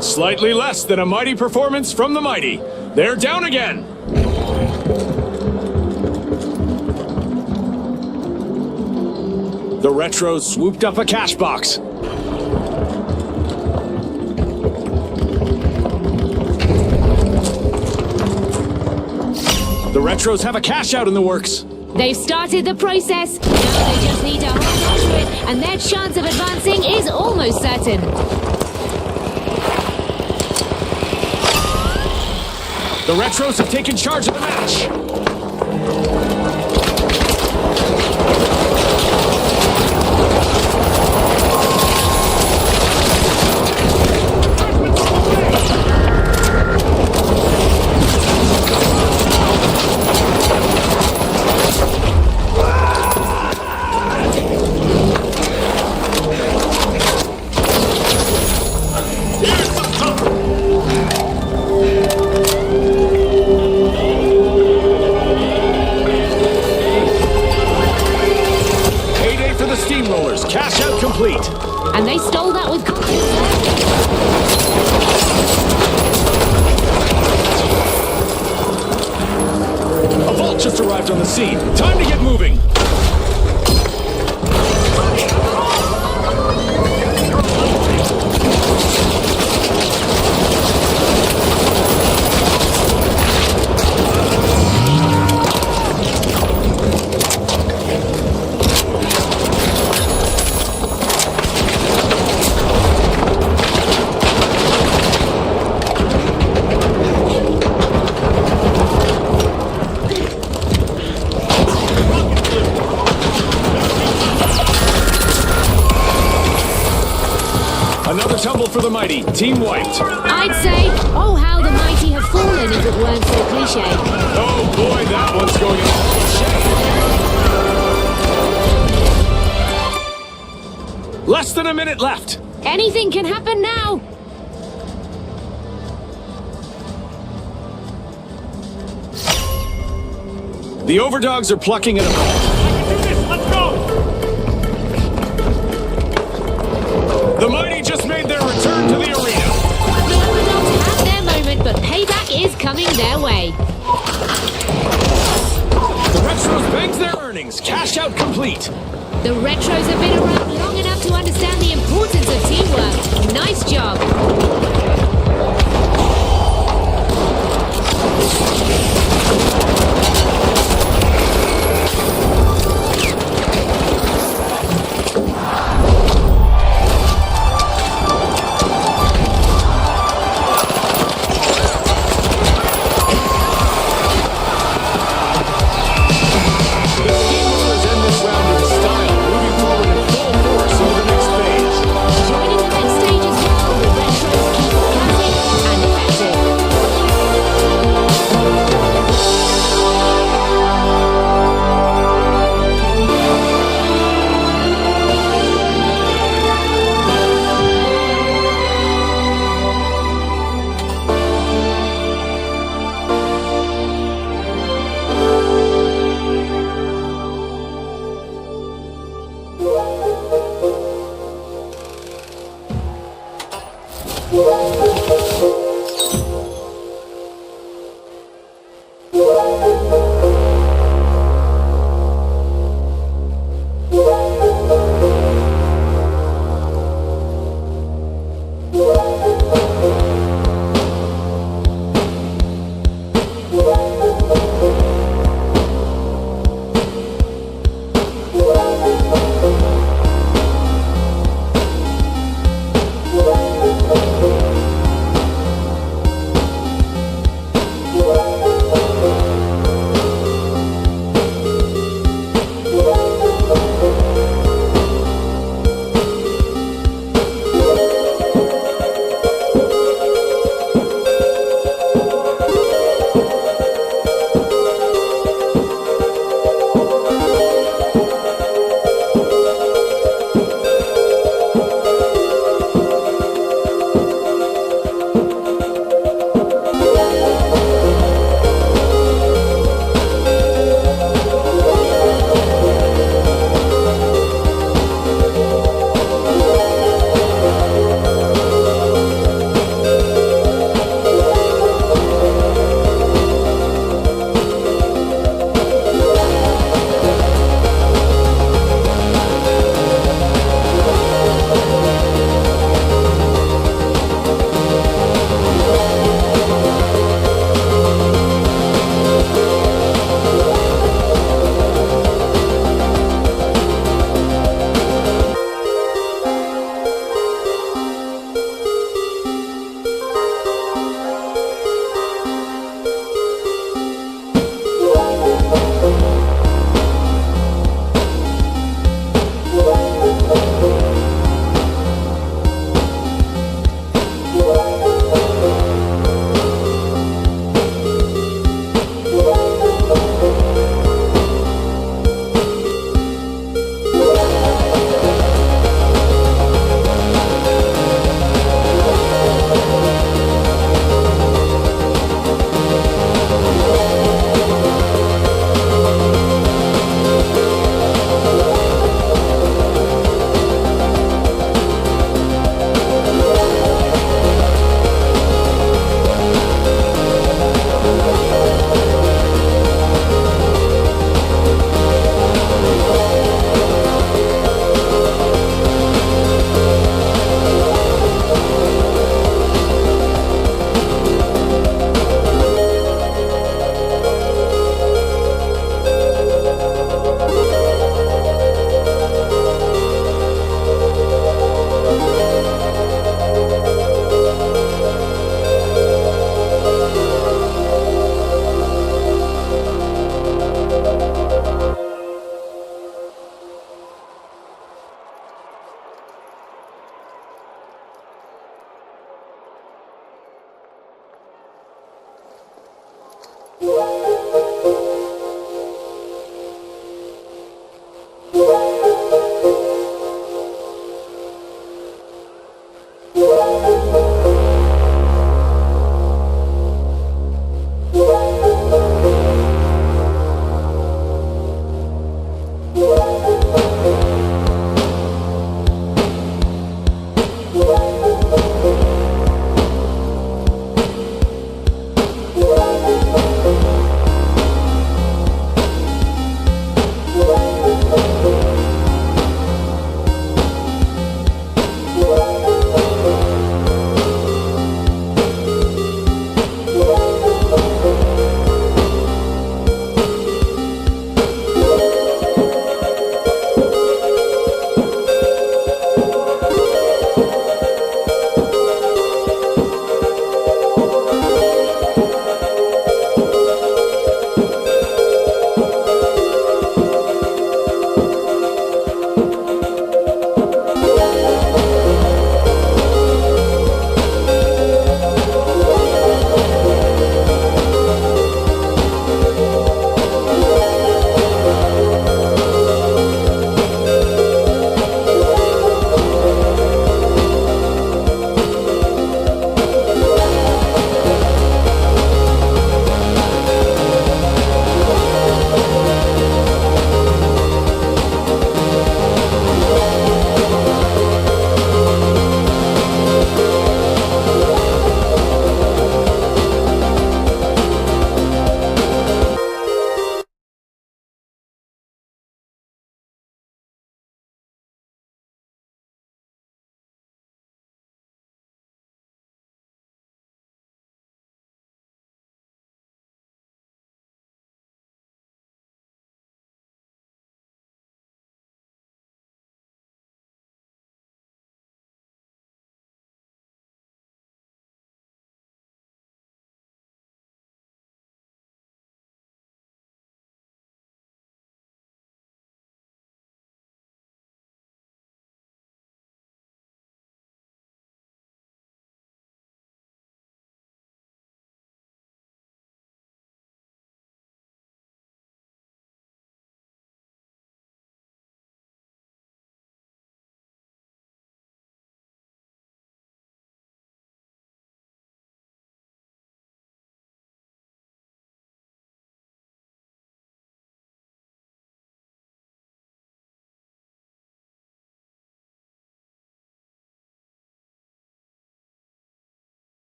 Slightly less than a mighty performance from the Mighty. They're down again. The Retros swooped up a cash box. The Retros have a cash out in the works. They've started the process. Now they just need to hold on to it, and their chance of advancing is almost certain. The Retros have taken charge of the match. Steamrollers, cash out complete. And they stole that with confidence. A vault just arrived on the scene. Time to get moving. Another tumble for the Mighty. Team wiped. I'd say, oh, how the mighty have fallen if it weren't so cliche. Oh boy, that one's going in. Less than a minute left. Anything can happen now. The Overdogs are plucking at a ball. Let's go! The Mighty just made their return to the arena. The Overdogs have their moment, but payback is coming their way. The Retros banked their earnings. Cash out complete. The Retros have been around long enough to understand the importance of teamwork. Nice job. Joining the next stage as well, the Retros keep it classic and effective. Woo!